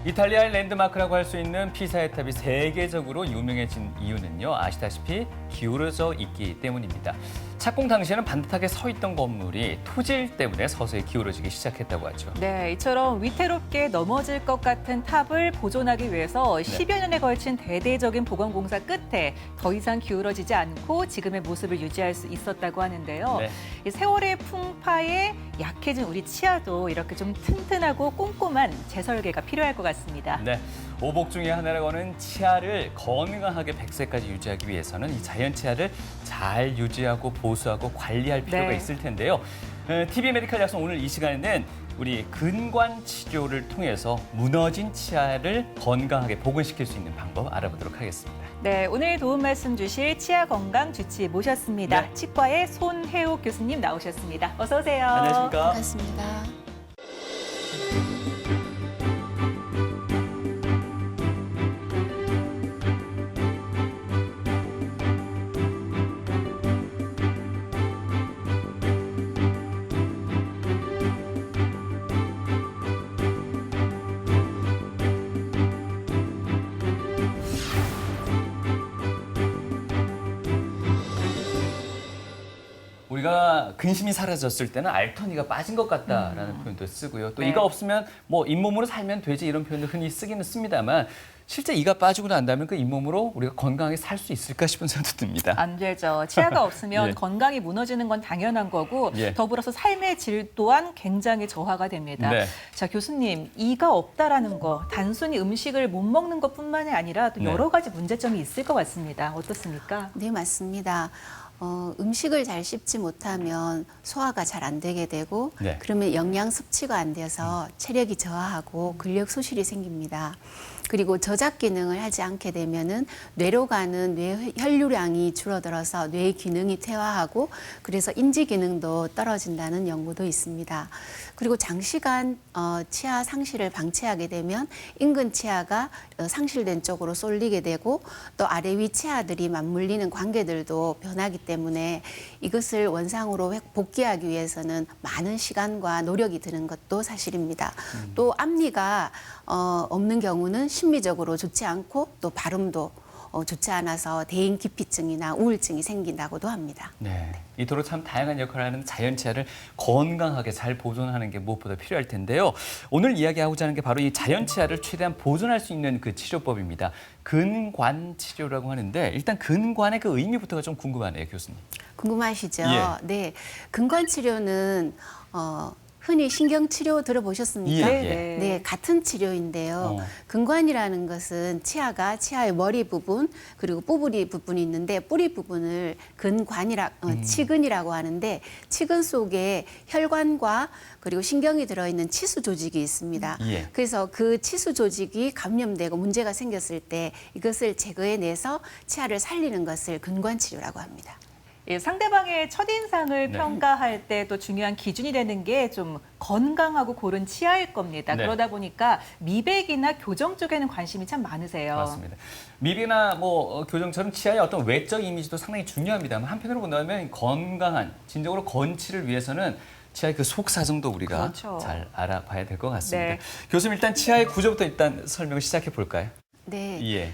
이탈리아의 랜드마크라고 할 수 있는 피사의 탑이 세계적으로 유명해진 이유는요, 아시다시피 기울어져 있기 때문입니다. 착공 당시에는 반듯하게 서 있던 건물이 토질 때문에 서서히 기울어지기 시작했다고 하죠. 네, 이처럼 위태롭게 넘어질 것 같은 탑을 보존하기 위해서 10여 년에 걸친 대대적인 보강 공사 끝에 더 이상 기울어지지 않고 지금의 모습을 유지할 수 있었다고 하는데요. 네. 이 세월의 풍파에 약해진 우리 치아도 이렇게 좀 튼튼하고 꼼꼼한 재설계가 필요할 것 같습니다. 네, 오복 중에 하나라고 하는 치아를 건강하게 100세까지 유지하기 위해서는 이 자연 치아를 잘 유지하고 보수하고 관리할 필요가 네. 있을 텐데요. TV 메디칼 약속 오늘 이 시간에는 우리 근관 치료를 통해서 무너진 치아를 건강하게 복원시킬 수 있는 방법 알아보도록 하겠습니다. 네, 오늘 도움 말씀 주실 치아 건강 주치 모셨습니다. 네. 치과의 손혜옥 교수님 나오셨습니다. 어서 오세요. 안녕하십니까? 반갑습니다. 우리가 근심이 사라졌을 때는 알터니가 빠진 것 같다라는 표현도 쓰고요. 또 네. 이가 없으면 뭐 잇몸으로 살면 되지 이런 표현도 흔히 쓰기는 씁니다만 실제 이가 빠지고 난다면 그 잇몸으로 우리가 건강하게 살 수 있을까 싶은 생각도 듭니다. 안 되죠. 치아가 없으면 예. 건강이 무너지는 건 당연한 거고 예. 더불어서 삶의 질 또한 굉장히 저하가 됩니다. 네. 자, 교수님, 이가 없다라는 거 단순히 음식을 못 먹는 것뿐만이 아니라 또 네. 여러 가지 문제점이 있을 것 같습니다. 어떻습니까? 네, 맞습니다. 음식을 잘 씹지 못하면 소화가 잘 안 되게 되고 네. 그러면 영양 섭취가 안 돼서 체력이 저하하고 근력 소실이 생깁니다. 그리고 저작 기능을 하지 않게 되면은 뇌로 가는 뇌 혈류량이 줄어들어서 뇌의 기능이 퇴화하고 그래서 인지 기능도 떨어진다는 연구도 있습니다. 그리고 장시간 치아 상실을 방치하게 되면 인근 치아가 상실된 쪽으로 쏠리게 되고 또 아래 위 치아들이 맞물리는 관계들도 변하기 때문에 이것을 원상으로 복귀하기 위해서는 많은 시간과 노력이 드는 것도 사실입니다. 또 앞니가 없는 경우는 심미적으로 좋지 않고 또 발음도 좋지 않아서 대인 기피증이나 우울증이 생긴다고도 합니다. 네. 이토록 참 다양한 역할을 하는 자연 치아를 건강하게 잘 보존하는 게 무엇보다 필요할 텐데요. 오늘 이야기하고자 하는 게 바로 이 자연 치아를 최대한 보존할 수 있는 그 치료법입니다. 근관 치료라고 하는데 일단 근관의 그 의미부터가 좀 궁금하네요, 교수님. 궁금하시죠? 예. 네, 근관 치료는 흔히 신경치료 들어보셨습니까? 예, 네, 예. 네. 네, 같은 치료인데요. 근관이라는 것은 치아가 치아의 머리 부분 그리고 뿌리 부분이 있는데 뿌리 부분을 치근이라고 하는데 치근 속에 혈관과 그리고 신경이 들어있는 치수 조직이 있습니다. 예. 그래서 그 치수 조직이 감염되고 문제가 생겼을 때 이것을 제거해내서 치아를 살리는 것을 근관 치료라고 합니다. 예, 상대방의 첫인상을 네. 평가할 때 또 중요한 기준이 되는 게 좀 건강하고 고른 치아일 겁니다. 네. 그러다 보니까 미백이나 교정 쪽에는 관심이 참 많으세요. 맞습니다. 미비나 교정처럼 치아의 어떤 외적 이미지도 상당히 중요합니다만 한편으로 본다면 건강한 진정으로 건치를 위해서는 치아의 그 속 사정도 우리가 그렇죠. 잘 알아봐야 될 것 같습니다. 네. 교수님 일단 치아의 구조부터 일단 설명을 시작해 볼까요? 네. 예.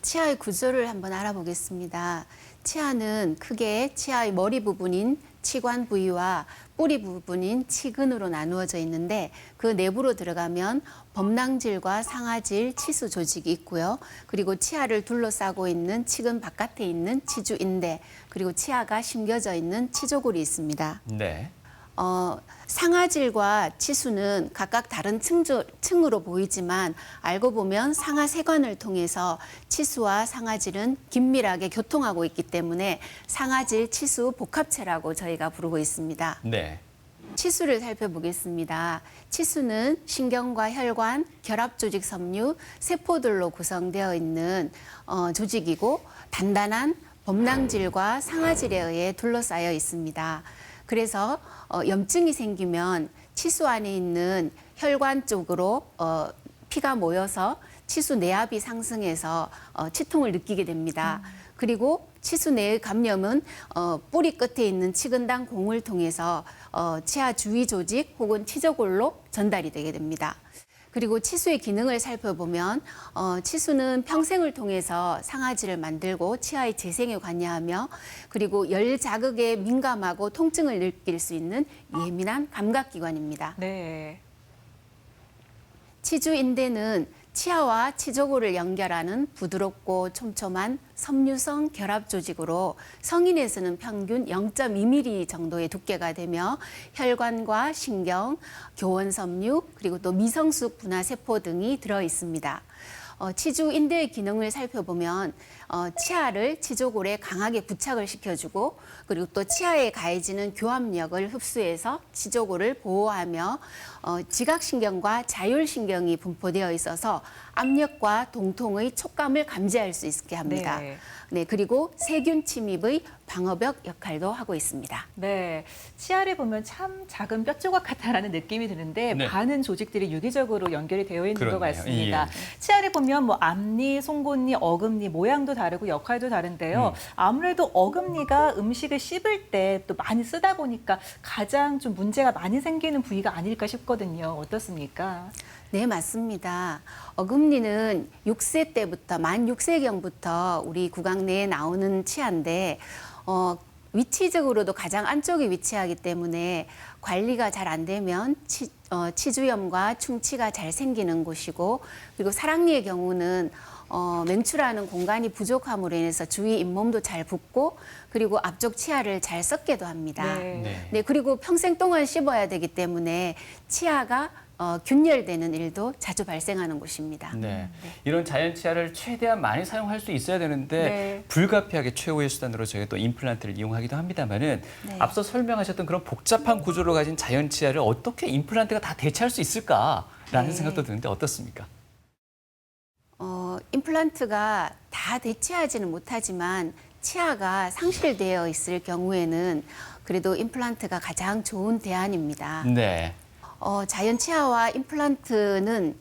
치아의 구조를 한번 알아보겠습니다. 치아는 크게 치아의 머리 부분인 치관 부위와 뿌리 부분인 치근으로 나누어져 있는데 그 내부로 들어가면 범낭질과 상아질, 치수 조직이 있고요. 그리고 치아를 둘러싸고 있는 치근 바깥에 있는 치주인대, 그리고 치아가 심겨져 있는 치조골이 있습니다. 네. 상아질과 치수는 각각 다른 층으로 보이지만 알고 보면 상하세관을 통해서 치수와 상아질은 긴밀하게 교통하고 있기 때문에 상아질, 치수 복합체라고 저희가 부르고 있습니다. 네. 치수를 살펴보겠습니다. 치수는 신경과 혈관, 결합조직 섬유, 세포들로 구성되어 있는 조직이고 단단한 범낭질과 상아질에 의해 둘러싸여 있습니다. 그래서 염증이 생기면 치수 안에 있는 혈관 쪽으로 피가 모여서 치수 내압이 상승해서 치통을 느끼게 됩니다. 그리고 치수 내의 감염은 뿌리 끝에 있는 치근당 공을 통해서 치아 주위 조직 혹은 치저골로 전달이 되게 됩니다. 그리고 치수의 기능을 살펴보면 치수는 평생을 통해서 상아지를 만들고 치아의 재생에 관여하며 그리고 열 자극에 민감하고 통증을 느낄 수 있는 예민한 감각기관입니다. 네. 치주인대는 치아와 치조골을 연결하는 부드럽고 촘촘한 섬유성 결합 조직으로 성인에서는 평균 0.2mm 정도의 두께가 되며 혈관과 신경, 교원섬유, 그리고 또 미성숙 분화세포 등이 들어 있습니다. 치주인대의 기능을 살펴보면 치아를 치조골에 강하게 부착을 시켜주고 그리고 또 치아에 가해지는 교합력을 흡수해서 치조골을 보호하며 지각신경과 자율신경이 분포되어 있어서 압력과 동통의 촉감을 감지할 수 있게 합니다. 네. 네, 그리고 세균 침입의 방어벽 역할도 하고 있습니다. 네, 치아를 보면 참 작은 뼈 조각 같다라는 느낌이 드는데 네. 많은 조직들이 유기적으로 연결이 되어 있는 것 그렇네요. 같습니다. 예. 치아를 보면 뭐 앞니, 송곳니, 어금니 모양도 다르고 역할도 다른데요. 아무래도 어금니가 음식을 씹을 때 또 많이 쓰다 보니까 가장 좀 문제가 많이 생기는 부위가 아닐까 싶거든요. 어떻습니까? 네, 맞습니다. 어금니는 6세 때부터, 만 6세경부터 우리 구강 내에 나오는 치아인데, 위치적으로도 가장 안쪽에 위치하기 때문에 관리가 잘 안 되면 치주염과 충치가 잘 생기는 곳이고, 그리고 사랑니의 경우는 맹출하는 공간이 부족함으로 인해서 주위 잇몸도 잘 붓고, 그리고 앞쪽 치아를 잘 썩게도 합니다. 네. 네, 그리고 평생 동안 씹어야 되기 때문에 치아가 균열되는 일도 자주 발생하는 곳입니다. 네. 이런 자연 치아를 최대한 많이 사용할 수 있어야 되는데 네. 불가피하게 최후의 수단으로 저희가 또 임플란트를 이용하기도 합니다만은 네. 앞서 설명하셨던 그런 복잡한 구조를 가진 자연 치아를 어떻게 임플란트가 다 대체할 수 있을까라는 네. 생각도 드는데 어떻습니까? 임플란트가 다 대체하지는 못하지만 치아가 상실되어 있을 경우에는 그래도 임플란트가 가장 좋은 대안입니다. 네. 자연 치아와 임플란트는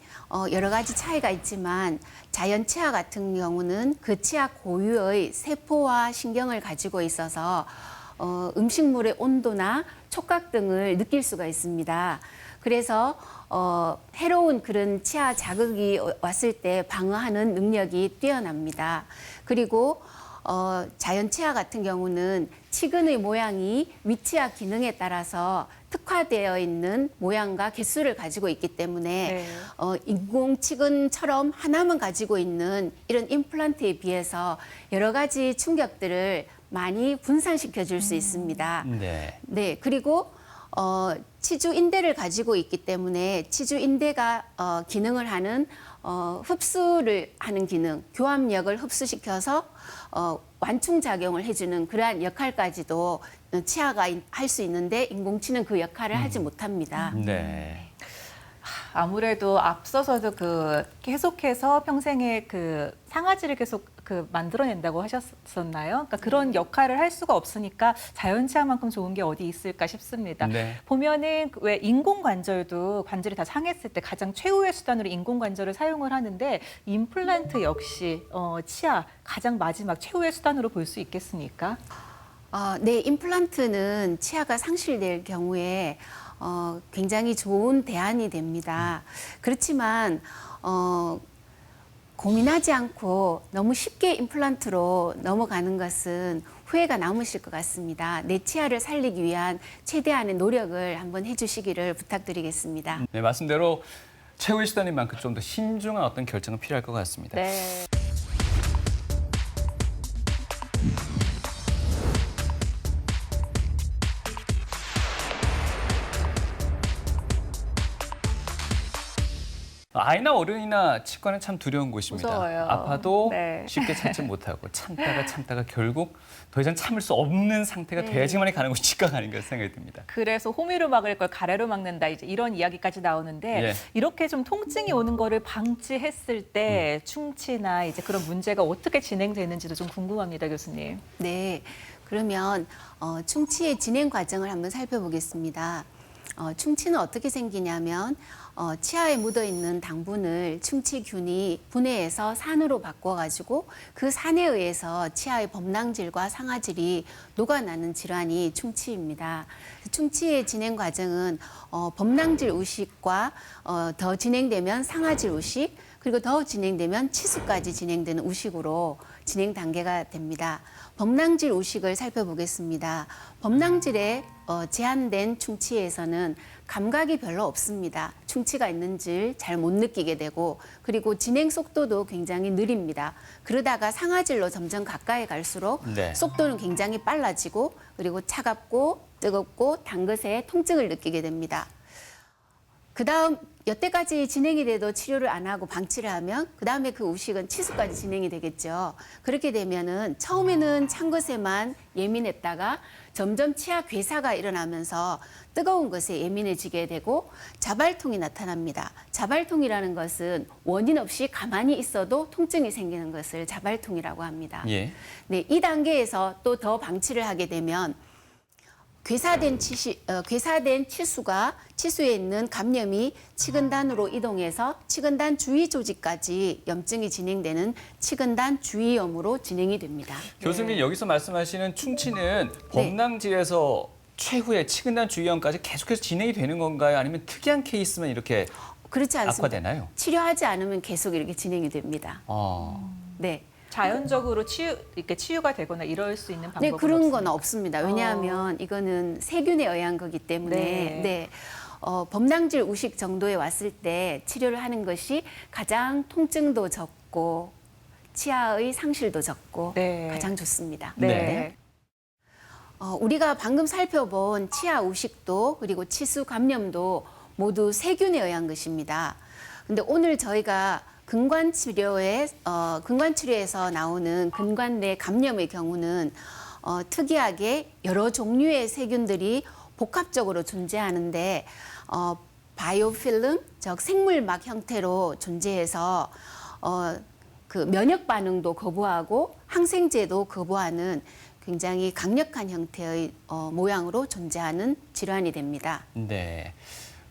여러 가지 차이가 있지만 자연 치아 같은 경우는 그 치아 고유의 세포와 신경을 가지고 있어서 음식물의 온도나 촉각 등을 느낄 수가 있습니다. 그래서 해로운 그런 치아 자극이 왔을 때 방어하는 능력이 뛰어납니다. 그리고 자연 치아 같은 경우는 치근의 모양이 위치와 기능에 따라서 특화되어 있는 모양과 개수를 가지고 있기 때문에 네. 인공 치근처럼 하나만 가지고 있는 이런 임플란트에 비해서 여러 가지 충격들을 많이 분산시켜 줄 수 있습니다. 네. 네, 그리고 치주인대를 가지고 있기 때문에 치주인대가 기능을 하는 흡수를 하는 기능, 교합력을 흡수시켜서 완충작용을 해주는 그러한 역할까지도 치아가 할 수 있는데 인공치는 그 역할을 하지 못합니다. 네. 아무래도 앞서서도 계속해서 평생에 상아지를 계속 만들어낸다고 하셨었나요? 그러니까 그런 역할을 할 수가 없으니까 자연 치아만큼 좋은 게 어디 있을까 싶습니다. 네. 보면은 왜 인공 관절도 관절이 다 상했을 때 가장 최후의 수단으로 인공 관절을 사용을 하는데 임플란트 역시 치아 가장 마지막 최후의 수단으로 볼 수 있겠습니까? 네, 임플란트는 치아가 상실될 경우에 굉장히 좋은 대안이 됩니다. 그렇지만 고민하지 않고 너무 쉽게 임플란트로 넘어가는 것은 후회가 남으실 것 같습니다. 내 치아를 살리기 위한 최대한의 노력을 한번 해주시기를 부탁드리겠습니다. 네, 말씀대로 최후의 수단인 만큼 좀 더 신중한 어떤 결정은 필요할 것 같습니다. 네. 아이나 어른이나 치과는 참 두려운 곳입니다. 무서워요. 아파도 네. 쉽게 참지 못하고 참다가 결국 더 이상 참을 수 없는 상태가 네. 돼야지만이 가는 곳이 치과가 아닌가 생각이 듭니다. 그래서 호미로 막을 걸 가래로 막는다 이제 이런 이야기까지 나오는데 예. 이렇게 좀 통증이 오는 거를 방치했을 때 충치나 이제 그런 문제가 어떻게 진행되는지도 좀 궁금합니다, 교수님. 네, 그러면 충치의 진행 과정을 한번 살펴보겠습니다. 충치는 어떻게 생기냐면 치아에 묻어 있는 당분을 충치균이 분해해서 산으로 바꿔가지고 그 산에 의해서 치아의 범랑질과 상아질이 녹아나는 질환이 충치입니다. 충치의 진행 과정은 범랑질 우식과 더 진행되면 상아질 우식, 그리고 더 진행되면 치수까지 진행되는 우식으로 진행 단계가 됩니다. 범랑질 우식을 살펴보겠습니다. 범랑질에 제한된 충치에서는 감각이 별로 없습니다. 충치가 있는지를 잘 못 느끼게 되고, 그리고 진행 속도도 굉장히 느립니다. 그러다가 상아질로 점점 가까이 갈수록 네. 속도는 굉장히 빨라지고, 그리고 차갑고 뜨겁고 단 것에 통증을 느끼게 됩니다. 그 다음 여태까지 진행이 돼도 치료를 안 하고 방치를 하면 그 다음에 그 우식은 치수까지 진행이 되겠죠. 그렇게 되면은 처음에는 찬 것에만 예민했다가 점점 치아 괴사가 일어나면서 뜨거운 것에 예민해지게 되고 자발통이 나타납니다. 자발통이라는 것은 원인 없이 가만히 있어도 통증이 생기는 것을 자발통이라고 합니다. 예. 네, 이 단계에서 또 더 방치를 하게 되면 괴사된 치수가 치수에 있는 감염이 치근단으로 이동해서 치근단 주위 조직까지 염증이 진행되는 치근단 주위염으로 진행이 됩니다. 교수님 여기서 말씀하시는 충치는 범랑질에서 최후의 치근단 주위염까지 계속해서 진행이 되는 건가요? 아니면 특이한 케이스만 이렇게 그렇지 않습니다. 악화되나요? 치료하지 않으면 계속 이렇게 진행이 됩니다. 네. 자연적으로 이렇게 치유가 되거나 이럴 수 있는 방법은 네, 그런 없습니까? 건 없습니다. 왜냐하면 이거는 세균에 의한 거기 때문에 범랑질 우식 정도에 왔을 때 치료를 하는 것이 가장 통증도 적고 치아의 상실도 적고 네. 가장 좋습니다. 네. 우리가 방금 살펴본 치아 우식도 그리고 치수 감염도 모두 세균에 의한 것입니다. 근데 오늘 저희가 근관치료에서 나오는 근관 내 감염의 경우는 특이하게 여러 종류의 세균들이 복합적으로 존재하는데 바이오필름, 즉 생물막 형태로 존재해서 그 면역 반응도 거부하고 항생제도 거부하는 굉장히 강력한 형태의 모양으로 존재하는 질환이 됩니다. 네.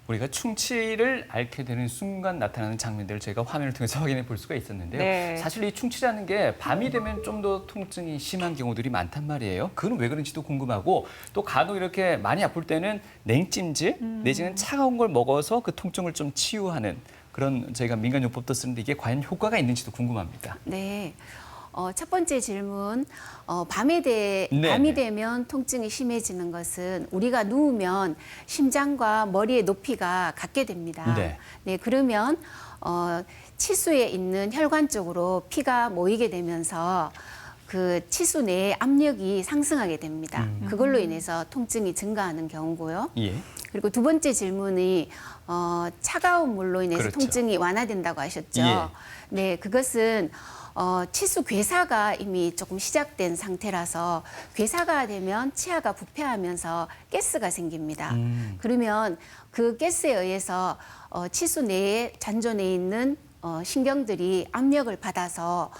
우리가 충치를 앓게 되는 순간 나타나는 장면들을 저희가 화면을 통해서 확인해 볼 수가 있었는데요. 네. 사실 이 충치라는 게 밤이 되면 좀 더 통증이 심한 경우들이 많단 말이에요. 그건 왜 그런지도 궁금하고 또 간혹 이렇게 많이 아플 때는 냉찜질 내지는 차가운 걸 먹어서 그 통증을 좀 치유하는 그런 저희가 민간요법도 쓰는데 이게 과연 효과가 있는지도 궁금합니다. 네. 첫 번째 질문, 밤이 되면 통증이 심해지는 것은 우리가 누우면 심장과 머리의 높이가 같게 됩니다. 네. 그러면 치수에 있는 혈관 쪽으로 피가 모이게 되면서 그 치수 내의 압력이 상승하게 됩니다. 그걸로 인해서 통증이 증가하는 경우고요. 예. 그리고 두 번째 질문이 차가운 물로 인해서 그렇죠. 통증이 완화된다고 하셨죠. 예. 네, 그것은 치수 괴사가 이미 조금 시작된 상태라서 괴사가 되면 치아가 부패하면서 가스가 생깁니다. 그러면 그 가스에 의해서 치수 내에 잔존 내에 있는 신경들이 압력을 받아서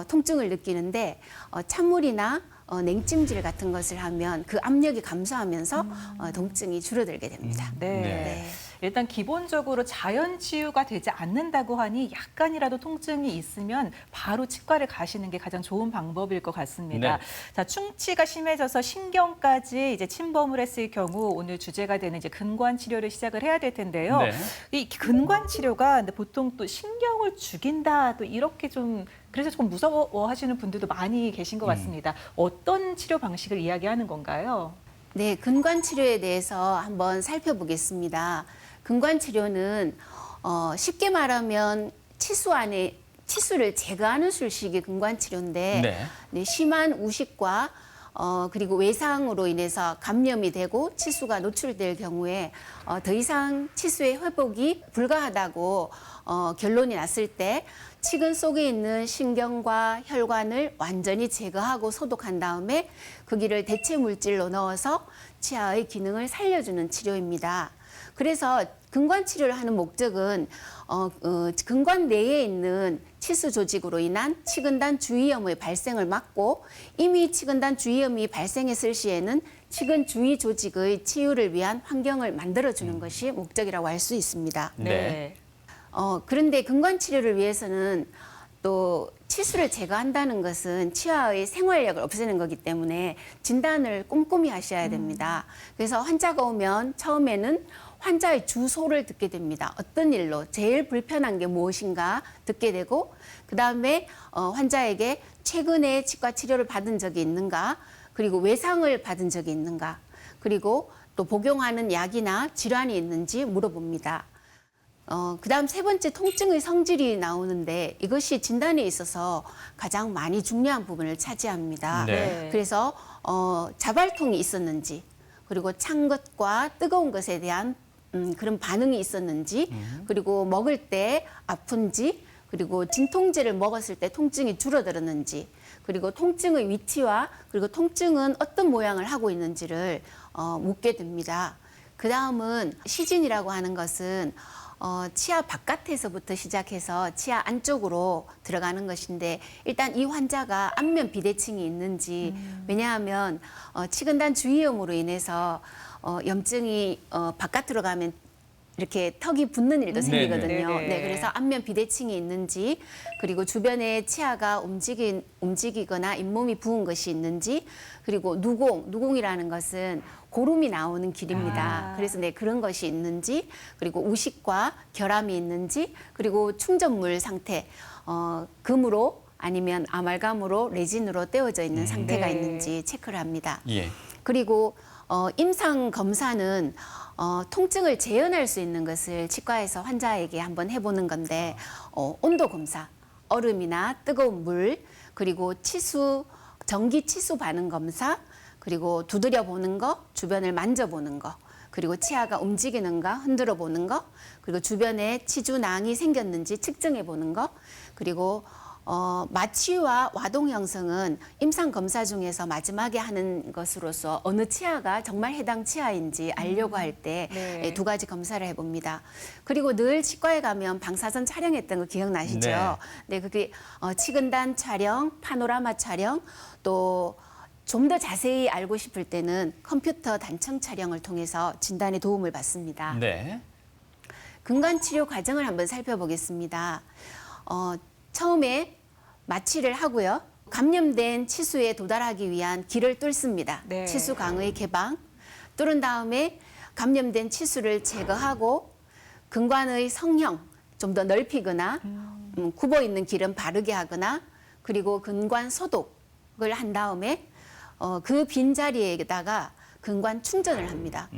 통증을 느끼는데 찬물이나 냉찜질 같은 것을 하면 그 압력이 감소하면서 통증이 줄어들게 됩니다. 네. 네. 일단 기본적으로 자연 치유가 되지 않는다고 하니 약간이라도 통증이 있으면 바로 치과를 가시는 게 가장 좋은 방법일 것 같습니다. 네. 자, 충치가 심해져서 신경까지 이제 침범을 했을 경우 오늘 주제가 되는 이제 근관 치료를 시작을 해야 될 텐데요. 네. 이 근관 치료가 근데 보통 또 신경을 죽인다 또 이렇게 좀 그래서 조금 무서워하시는 분들도 많이 계신 것 같습니다. 어떤 치료 방식을 이야기하는 건가요? 네, 근관 치료에 대해서 한번 살펴보겠습니다. 근관 치료는 쉽게 말하면 치수를 제거하는 술식이 근관 치료인데 네, 심한 우식과 그리고 외상으로 인해서 감염이 되고 치수가 노출될 경우에 더 이상 치수의 회복이 불가하다고 결론이 났을 때 치근 속에 있는 신경과 혈관을 완전히 제거하고 소독한 다음에 거기를 대체 물질로 넣어서 치아의 기능을 살려주는 치료입니다. 그래서 근관 치료를 하는 목적은 근관 내에 있는 치수 조직으로 인한 치근단 주위염의 발생을 막고 이미 치근단 주위염이 발생했을 시에는 치근 주위 조직의 치유를 위한 환경을 만들어주는 것이 목적이라고 할 수 있습니다. 네. 그런데 근관 치료를 위해서는 또 치수를 제거한다는 것은 치아의 생활력을 없애는 거기 때문에 진단을 꼼꼼히 하셔야 됩니다. 그래서 환자가 오면 처음에는 환자의 주소를 듣게 됩니다. 어떤 일로 제일 불편한 게 무엇인가 듣게 되고 그다음에 환자에게 최근에 치과 치료를 받은 적이 있는가 그리고 외상을 받은 적이 있는가 그리고 또 복용하는 약이나 질환이 있는지 물어봅니다. 그다음 세 번째 통증의 성질이 나오는데 이것이 진단에 있어서 가장 많이 중요한 부분을 차지합니다. 네. 그래서 자발통이 있었는지 그리고 찬 것과 뜨거운 것에 대한 그런 반응이 있었는지 그리고 먹을 때 아픈지 그리고 진통제를 먹었을 때 통증이 줄어들었는지 그리고 통증의 위치와 그리고 통증은 어떤 모양을 하고 있는지를 묻게 됩니다. 그 다음은 시진이라고 하는 것은 치아 바깥에서부터 시작해서 치아 안쪽으로 들어가는 것인데 일단 이 환자가 안면 비대칭이 있는지 왜냐하면 치근단 주위염으로 인해서 염증이 바깥으로 가면 이렇게 턱이 붓는 일도 생기거든요. 네네. 네, 그래서 안면 비대칭이 있는지 그리고 주변에 치아가 움직이거나 잇몸이 부은 것이 있는지 그리고 누공이라는 것은 고름이 나오는 길입니다. 그래서 네, 그런 것이 있는지 그리고 우식과 결함이 있는지 그리고 충전물 상태 금으로 아니면 아말감으로 레진으로 떼어져 있는 상태가 네. 있는지 체크를 합니다. 예. 그리고 임상 검사는 통증을 재현할 수 있는 것을 치과에서 환자에게 한번 해보는 건데 온도 검사, 얼음이나 뜨거운 물, 그리고 전기 치수 반응 검사, 그리고 두드려 보는 거, 주변을 만져보는 거, 그리고 치아가 움직이는가 흔들어 보는 거, 그리고 주변에 치주낭이 생겼는지 측정해 보는 거, 그리고 마취와 와동 형성은 임상 검사 중에서 마지막에 하는 것으로서 어느 치아가 정말 해당 치아인지 알려고 할 때 네. 두 가지 검사를 해봅니다. 그리고 늘 치과에 가면 방사선 촬영했던 거 기억나시죠? 네, 그게 치근단 촬영, 파노라마 촬영, 또 좀 더 자세히 알고 싶을 때는 컴퓨터 단청 촬영을 통해서 진단에 도움을 받습니다. 네. 근관 치료 과정을 한번 살펴보겠습니다. 처음에 마취를 하고요. 감염된 치수에 도달하기 위한 길을 뚫습니다. 네. 치수강의 개방. 뚫은 다음에 감염된 치수를 제거하고 근관의 성형 좀 더 넓히거나 굽어 있는 길은 바르게 하거나 그리고 근관 소독을 한 다음에 그 빈자리에다가 근관 충전을 합니다.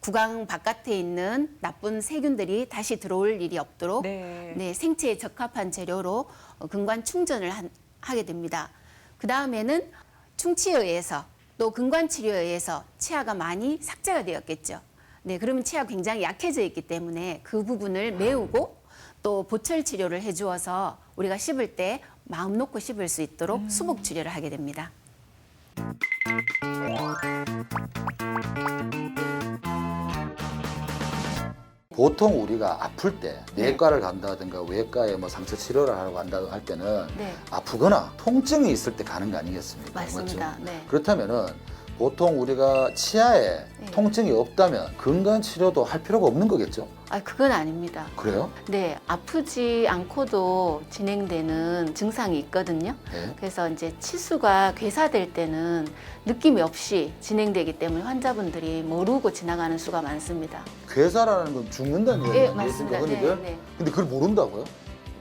구강 바깥에 있는 나쁜 세균들이 다시 들어올 일이 없도록 네. 생체에 적합한 재료로 근관 충전을 하게 됩니다. 그 다음에는 충치에 의해서 또 근관 치료에 의해서 치아가 많이 삭제가 되었겠죠. 네, 그러면 치아가 굉장히 약해져 있기 때문에 그 부분을 메우고 또 보철 치료를 해주어서 우리가 씹을 때 마음 놓고 씹을 수 있도록 수복 치료를 하게 됩니다. 보통 우리가 아플 때 내과를 간다든가 외과에 뭐 상처 치료를 하러 간다고 할 때는 네. 아프거나 통증이 있을 때 가는 거 아니겠습니까? 맞습니다. 맞죠? 네. 그렇다면은 보통 우리가 치아에 네. 통증이 없다면 근관 치료도 할 필요가 없는 거겠죠? 그건 아닙니다. 그래요? 네, 아프지 않고도 진행되는 증상이 있거든요. 네. 그래서 이제 치수가 괴사될 때는 느낌이 없이 진행되기 때문에 환자분들이 모르고 지나가는 수가 많습니다. 괴사라는 건 죽는다는 얘기 예, 아니겠습니까, 맞습니다. 흔히들? 네, 네. 근데 그걸 모른다고요?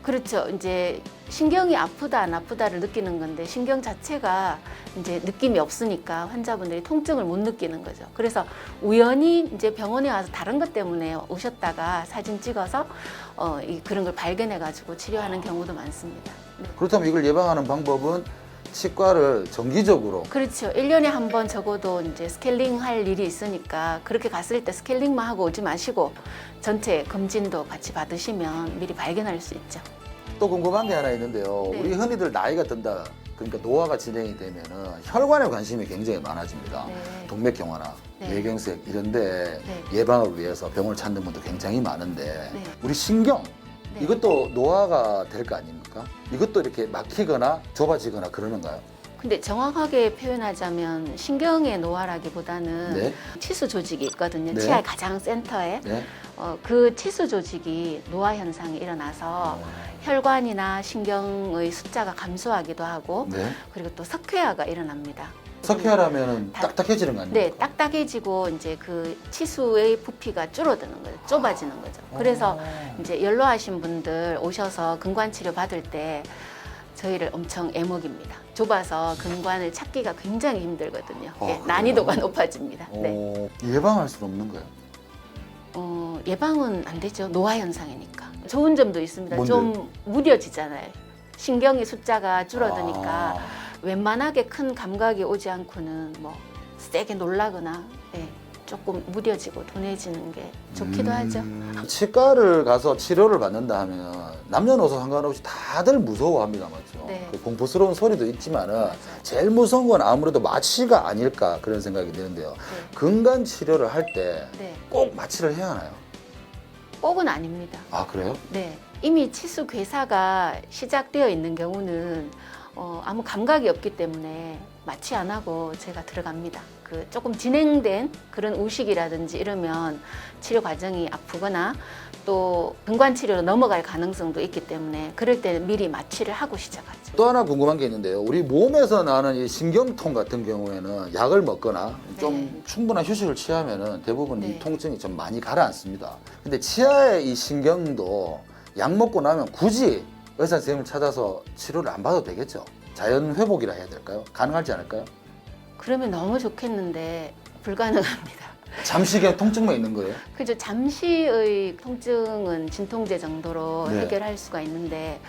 그렇죠. 이제 신경이 아프다 안 아프다를 느끼는 건데 신경 자체가 이제 느낌이 없으니까 환자분들이 통증을 못 느끼는 거죠. 그래서 우연히 이제 병원에 와서 다른 것 때문에 오셨다가 사진 찍어서 그런 걸 발견해 가지고 치료하는 경우도 많습니다. 네. 그렇다면 이걸 예방하는 방법은 치과를 정기적으로 그렇죠. 1년에 한 번 적어도 이제 스케일링 할 일이 있으니까 그렇게 갔을 때 스케일링만 하고 오지 마시고 전체 검진도 같이 받으시면 미리 발견할 수 있죠. 또 궁금한 게 하나 있는데요. 네. 우리 흔히들 나이가 든다 그러니까 노화가 진행이 되면은 혈관에 관심이 굉장히 많아집니다. 네. 동맥경화나 네. 뇌경색 이런데 네. 예방을 위해서 병원을 찾는 분도 굉장히 많은데 네. 우리 신경 네. 이것도 노화가 될 거 아닙니까? 이것도 이렇게 막히거나 좁아지거나 그러는가요? 근데 정확하게 표현하자면 신경의 노화라기보다는 네. 치수 조직이 있거든요. 네. 치아의 가장 센터에. 네. 그 치수 조직이 노화 현상이 일어나서 혈관이나 신경의 숫자가 감소하기도 하고 네. 그리고 또 석회화가 일어납니다. 석회화라면은 딱딱해지는 거 아닙니까? 네, 딱딱해지고 이제 그 치수의 부피가 줄어드는 거죠. 좁아지는 거죠. 그래서 이제 연로하신 분들 오셔서 근관 치료 받을 때 저희를 엄청 애먹입니다. 좁아서 근관을 찾기가 굉장히 힘들거든요. 예, 그래요? 난이도가 높아집니다. 네. 예방할 수는 없는 거예요. 예방은 안 되죠. 노화 현상이니까. 좋은 점도 있습니다. 뭔데요? 좀 무뎌지잖아요. 신경의 숫자가 줄어드니까 아. 웬만하게 큰 감각이 오지 않고는 뭐 세게 놀라거나 예, 조금 무뎌지고 둔해지는 게 좋기도 하죠. 치과를 가서 치료를 받는다 하면 남녀노소 상관없이 다들 무서워합니다, 맞죠? 네. 그 공포스러운 소리도 있지만은 제일 무서운 건 아무래도 마취가 아닐까 그런 생각이 드는데요. 네. 근간 치료를 할 때 꼭 네. 마취를 해야 하나요? 꼭은 아닙니다. 아 그래요? 네. 이미 치수 괴사가 시작되어 있는 경우는 아무 감각이 없기 때문에 마취 안 하고 제가 들어갑니다. 그 조금 진행된 그런 우식이라든지 이러면 치료 과정이 아프거나 또 근관 치료로 넘어갈 가능성도 있기 때문에 그럴 때는 미리 마취를 하고 시작하죠. 또 하나 궁금한 게 있는데요. 우리 몸에서 나는 이 신경통 같은 경우에는 약을 먹거나 좀 네. 충분한 휴식을 취하면은 대부분 네. 이 통증이 좀 많이 가라앉습니다. 근데 치아의 이 신경도 약 먹고 나면 굳이 의사 선생님을 찾아서 치료를 안 받아도 되겠죠? 자연 회복이라 해야 될까요? 가능하지 않을까요? 그러면 너무 좋겠는데 불가능합니다. 잠시 그냥 통증만 있는 거예요? 그죠. 잠시의 통증은 진통제 정도로 네. 해결할 수가 있는데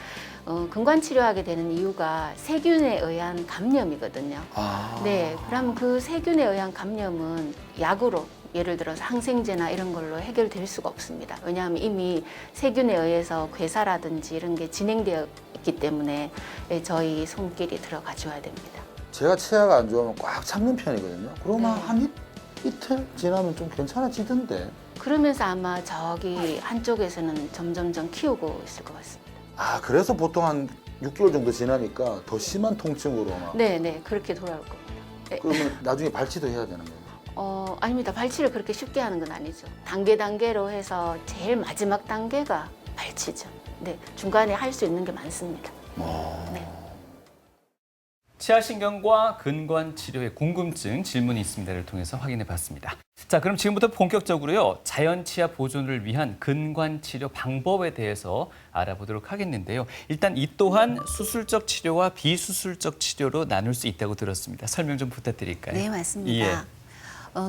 근관 치료하게 되는 이유가 세균에 의한 감염이거든요. 아. 네, 그러면 그 세균에 의한 감염은 약으로 예를 들어서 항생제나 이런 걸로 해결될 수가 없습니다. 왜냐하면 이미 세균에 의해서 괴사라든지 이런 게 진행되어 있기 때문에 저희 손길이 들어가 줘야 됩니다. 제가 치아가 안 좋으면 꽉 참는 편이거든요. 그러면 네. 한 이틀 지나면 좀 괜찮아지던데. 그러면서 아마 저기 한쪽에서는 점점점 키우고 있을 것 같습니다. 아, 그래서 보통 한 6개월 정도 지나니까 더 심한 통증으로 막. 네, 네, 그렇게 돌아올 겁니다. 네. 그러면 나중에 발치도 해야 되는 거예요? 아닙니다. 발치를 그렇게 쉽게 하는 건 아니죠. 단계로 해서 제일 마지막 단계가 발치죠. 네, 중간에 할 수 있는 게 많습니다. 네. 치아신경과 근관 치료의 궁금증, 질문이 있습니다를 통해서 확인해 봤습니다. 자, 그럼 지금부터 본격적으로요, 자연 치아 보존을 위한 근관 치료 방법에 대해서 알아보도록 하겠는데요. 일단 이 또한 수술적 치료와 비수술적 치료로 나눌 수 있다고 들었습니다. 설명 좀 부탁드릴까요? 예. 네, 맞습니다.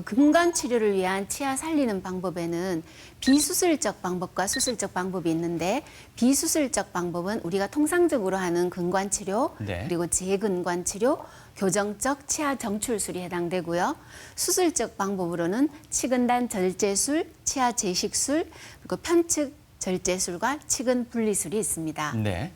근관 치료를 위한 치아 살리는 방법에는 비수술적 방법과 수술적 방법이 있는데 비수술적 방법은 우리가 통상적으로 하는 근관 치료, 네. 그리고 재근관 치료, 교정적 치아 정출술이 해당되고요. 수술적 방법으로는 치근단 절제술, 치아 재식술, 그리고 편측 절제술과 치근 분리술이 있습니다. 네.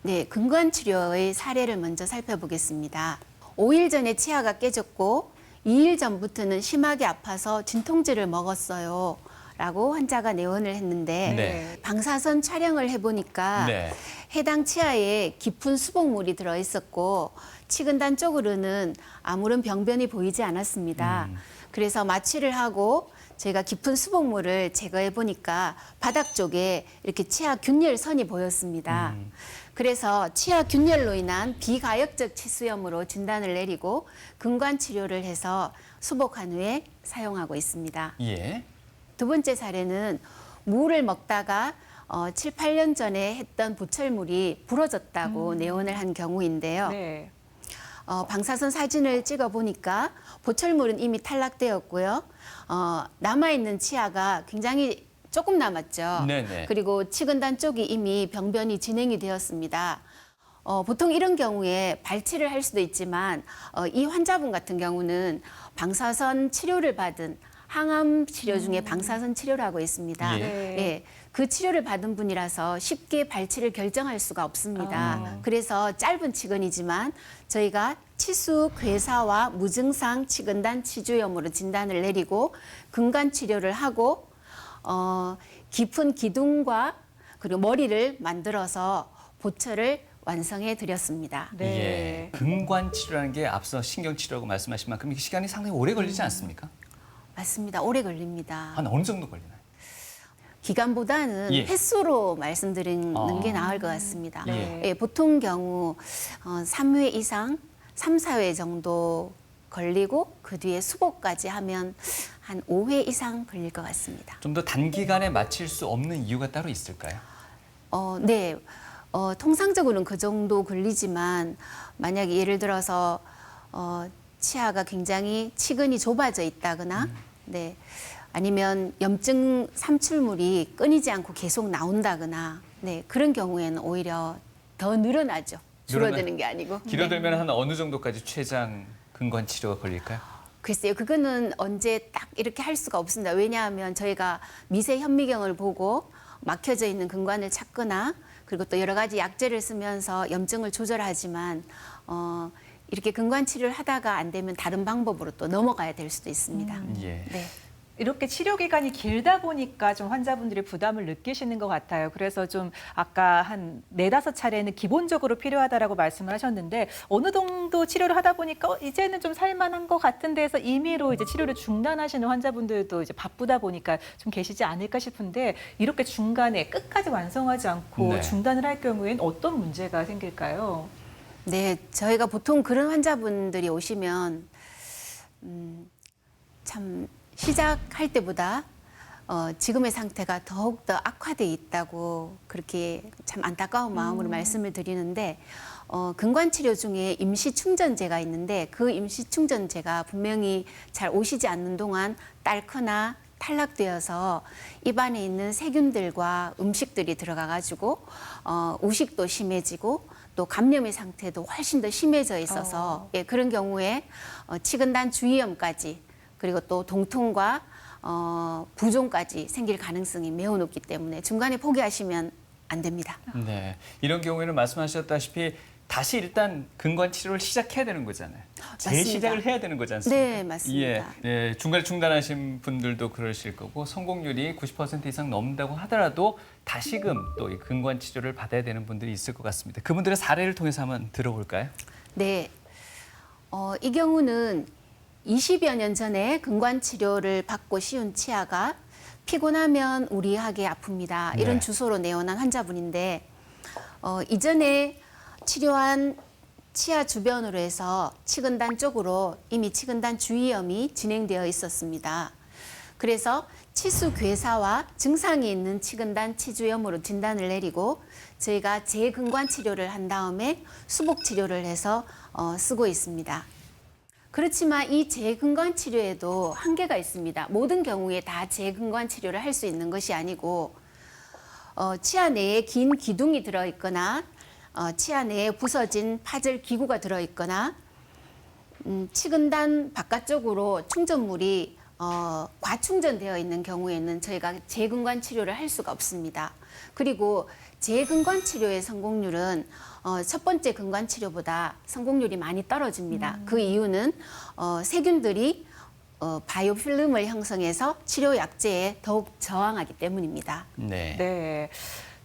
네, 근관 치료의 사례를 먼저 살펴보겠습니다. 5일 전에 치아가 깨졌고 2일 전부터는 심하게 아파서 진통제를 먹었어요. 라고 환자가 내원을 했는데 네. 방사선 촬영을 해보니까 네. 해당 치아에 깊은 수복물이 들어있었고 치근단 쪽으로는 아무런 병변이 보이지 않았습니다. 그래서 마취를 하고 저희가 깊은 수복물을 제거해 보니까 바닥 쪽에 이렇게 치아 균열선이 보였습니다. 그래서 치아 균열로 인한 비가역적 치수염으로 진단을 내리고 근관 치료를 해서 수복한 후에 사용하고 있습니다. 예. 두 번째 사례는 무를 먹다가 7, 8년 전에 했던 보철물이 부러졌다고 내원을 한 경우인데요. 네. 방사선 사진을 찍어 보니까 보철물은 이미 탈락되었고요. 남아있는 치아가 굉장히 조금 남았죠. 네네. 그리고 치근단 쪽이 이미 병변이 진행이 되었습니다. 보통 이런 경우에 발치를 할 수도 있지만 이 환자분 같은 경우는 방사선 치료를 받은 항암 치료 중에 방사선 치료를 하고 있습니다. 예. 예, 그 치료를 받은 분이라서 쉽게 발치를 결정할 수가 없습니다. 그래서 짧은 치근이지만 저희가 치수 괴사와 무증상 치근단 치주염으로 진단을 내리고 근관 치료를 하고 깊은 기둥과 그리고 머리를 만들어서 보철을 완성해 드렸습니다. 네. 예. 근관 치료라는 게 앞서 신경 치료라고 말씀하신 만큼 이게 시간이 상당히 오래 걸리지 않습니까? 맞습니다. 오래 걸립니다. 한 어느 정도 걸리나요? 기간보다는 예. 횟수로 말씀드리는 아. 게 나을 것 같습니다. 네. 예, 보통 경우 3회 이상, 3, 4회 정도 걸리고 그 뒤에 수복까지 하면 한 5회 이상 걸릴 것 같습니다. 좀 더 단기간에 마칠 수 없는 이유가 따로 있을까요? 네. 통상적으로는 그 정도 걸리지만 만약에 예를 들어서 치아가 굉장히 치근이 좁아져 있다거나 네. 아니면 염증 삼출물이 끊이지 않고 계속 나온다거나 네. 그런 경우에는 오히려 더 늘어나죠. 줄어드는 게 아니고. 길어들면 한 어느 정도까지 최장 근관 치료가 걸릴까요? 글쎄요, 그거는 언제 딱 이렇게 할 수가 없습니다. 왜냐하면 저희가 미세 현미경을 보고 막혀져 있는 근관을 찾거나 그리고 또 여러 가지 약제를 쓰면서 염증을 조절하지만 이렇게 근관 치료를 하다가 안 되면 다른 방법으로 또 넘어가야 될 수도 있습니다. 예. 네. 이렇게 치료 기간이 길다 보니까 좀 환자분들이 부담을 느끼시는 것 같아요. 그래서 좀 아까 한 4-5차례는 기본적으로 필요하다라고 말씀을 하셨는데 어느 정도 치료를 하다 보니까 이제는 좀 살만한 것 같은 데서 임의로 이제 치료를 중단하시는 환자분들도 이제 바쁘다 보니까 좀 계시지 않을까 싶은데 이렇게 중간에 끝까지 완성하지 않고 네. 중단을 할 경우에는 어떤 문제가 생길까요? 네, 저희가 보통 그런 환자분들이 오시면 참 시작할 때보다 지금의 상태가 더욱더 악화돼 있다고 그렇게 참 안타까운 마음으로 말씀을 드리는데 근관 치료 중에 임시 충전제가 있는데 그 임시 충전제가 분명히 잘 오시지 않는 동안 딸거나 탈락되어서 입안에 있는 세균들과 음식들이 들어가 가지고 우식도 심해지고 또 감염의 상태도 훨씬 더 심해져 있어서 예, 그런 경우에 치근단 주위염까지 그리고 또 동통과 부종까지 생길 가능성이 매우 높기 때문에 중간에 포기하시면 안 됩니다. 네. 이런 경우에는 말씀하셨다시피 다시 일단 근관 치료를 시작해야 되는 거잖아요. 재시작을 해야 되는 거지 않습니까? 네, 맞습니다. 예, 예, 중간에 중단하신 분들도 그러실 거고 성공률이 90% 이상 넘는다고 하더라도 다시금 또 이 근관 치료를 받아야 되는 분들이 있을 것 같습니다. 그분들의 사례를 통해서 한번 들어볼까요? 네, 이 경우는 20여 년 전에 근관 치료를 받고 시운 치아가 피곤하면 우리하게 아픕니다. 이런 네. 주소로 내원한 환자분인데 이전에 치료한 치아 주변으로 해서 치근단 쪽으로 이미 치근단 주위염이 진행되어 있었습니다. 그래서 치수 괴사와 증상이 있는 치근단 치주염으로 진단을 내리고 저희가 재근관 치료를 한 다음에 수복 치료를 해서 쓰고 있습니다. 그렇지만 이 재근관 치료에도 한계가 있습니다. 모든 경우에 다 재근관 치료를 할 수 있는 것이 아니고 치아 내에 긴 기둥이 들어있거나 치아 내에 부서진 파절 기구가 들어있거나 치근단 바깥쪽으로 충전물이 과충전되어 있는 경우에는 저희가 재근관 치료를 할 수가 없습니다. 그리고 재근관 치료의 성공률은 첫 번째 근관 치료보다 성공률이 많이 떨어집니다. 그 이유는 세균들이 바이오필름을 형성해서 치료 약제에 더욱 저항하기 때문입니다. 네. 네.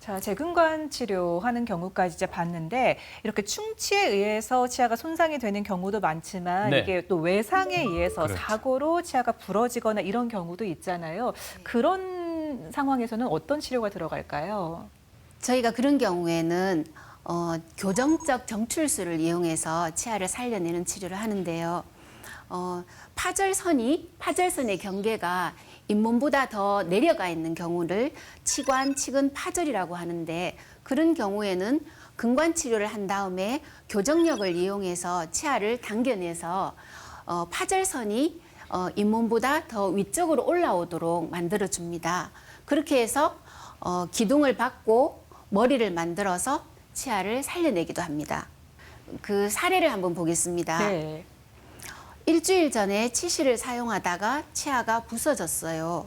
자, 재근관 치료하는 경우까지 이제 봤는데 이렇게 충치에 의해서 치아가 손상이 되는 경우도 많지만 네. 이게 또 외상에 의해서 그렇죠. 사고로 치아가 부러지거나 이런 경우도 있잖아요. 그런 상황에서는 어떤 치료가 들어갈까요? 저희가 그런 경우에는 교정적 정출술을 이용해서 치아를 살려내는 치료를 하는데요. 파절선의 경계가 잇몸보다 더 내려가 있는 경우를 치관, 치근, 파절이라고 하는데 그런 경우에는 근관 치료를 한 다음에 교정력을 이용해서 치아를 당겨내서 파절선이 잇몸보다 더 위쪽으로 올라오도록 만들어줍니다. 그렇게 해서 기둥을 받고 머리를 만들어서 치아를 살려내기도 합니다. 그 사례를 한번 보겠습니다. 네. 일주일 전에 치실을 사용하다가 치아가 부서졌어요.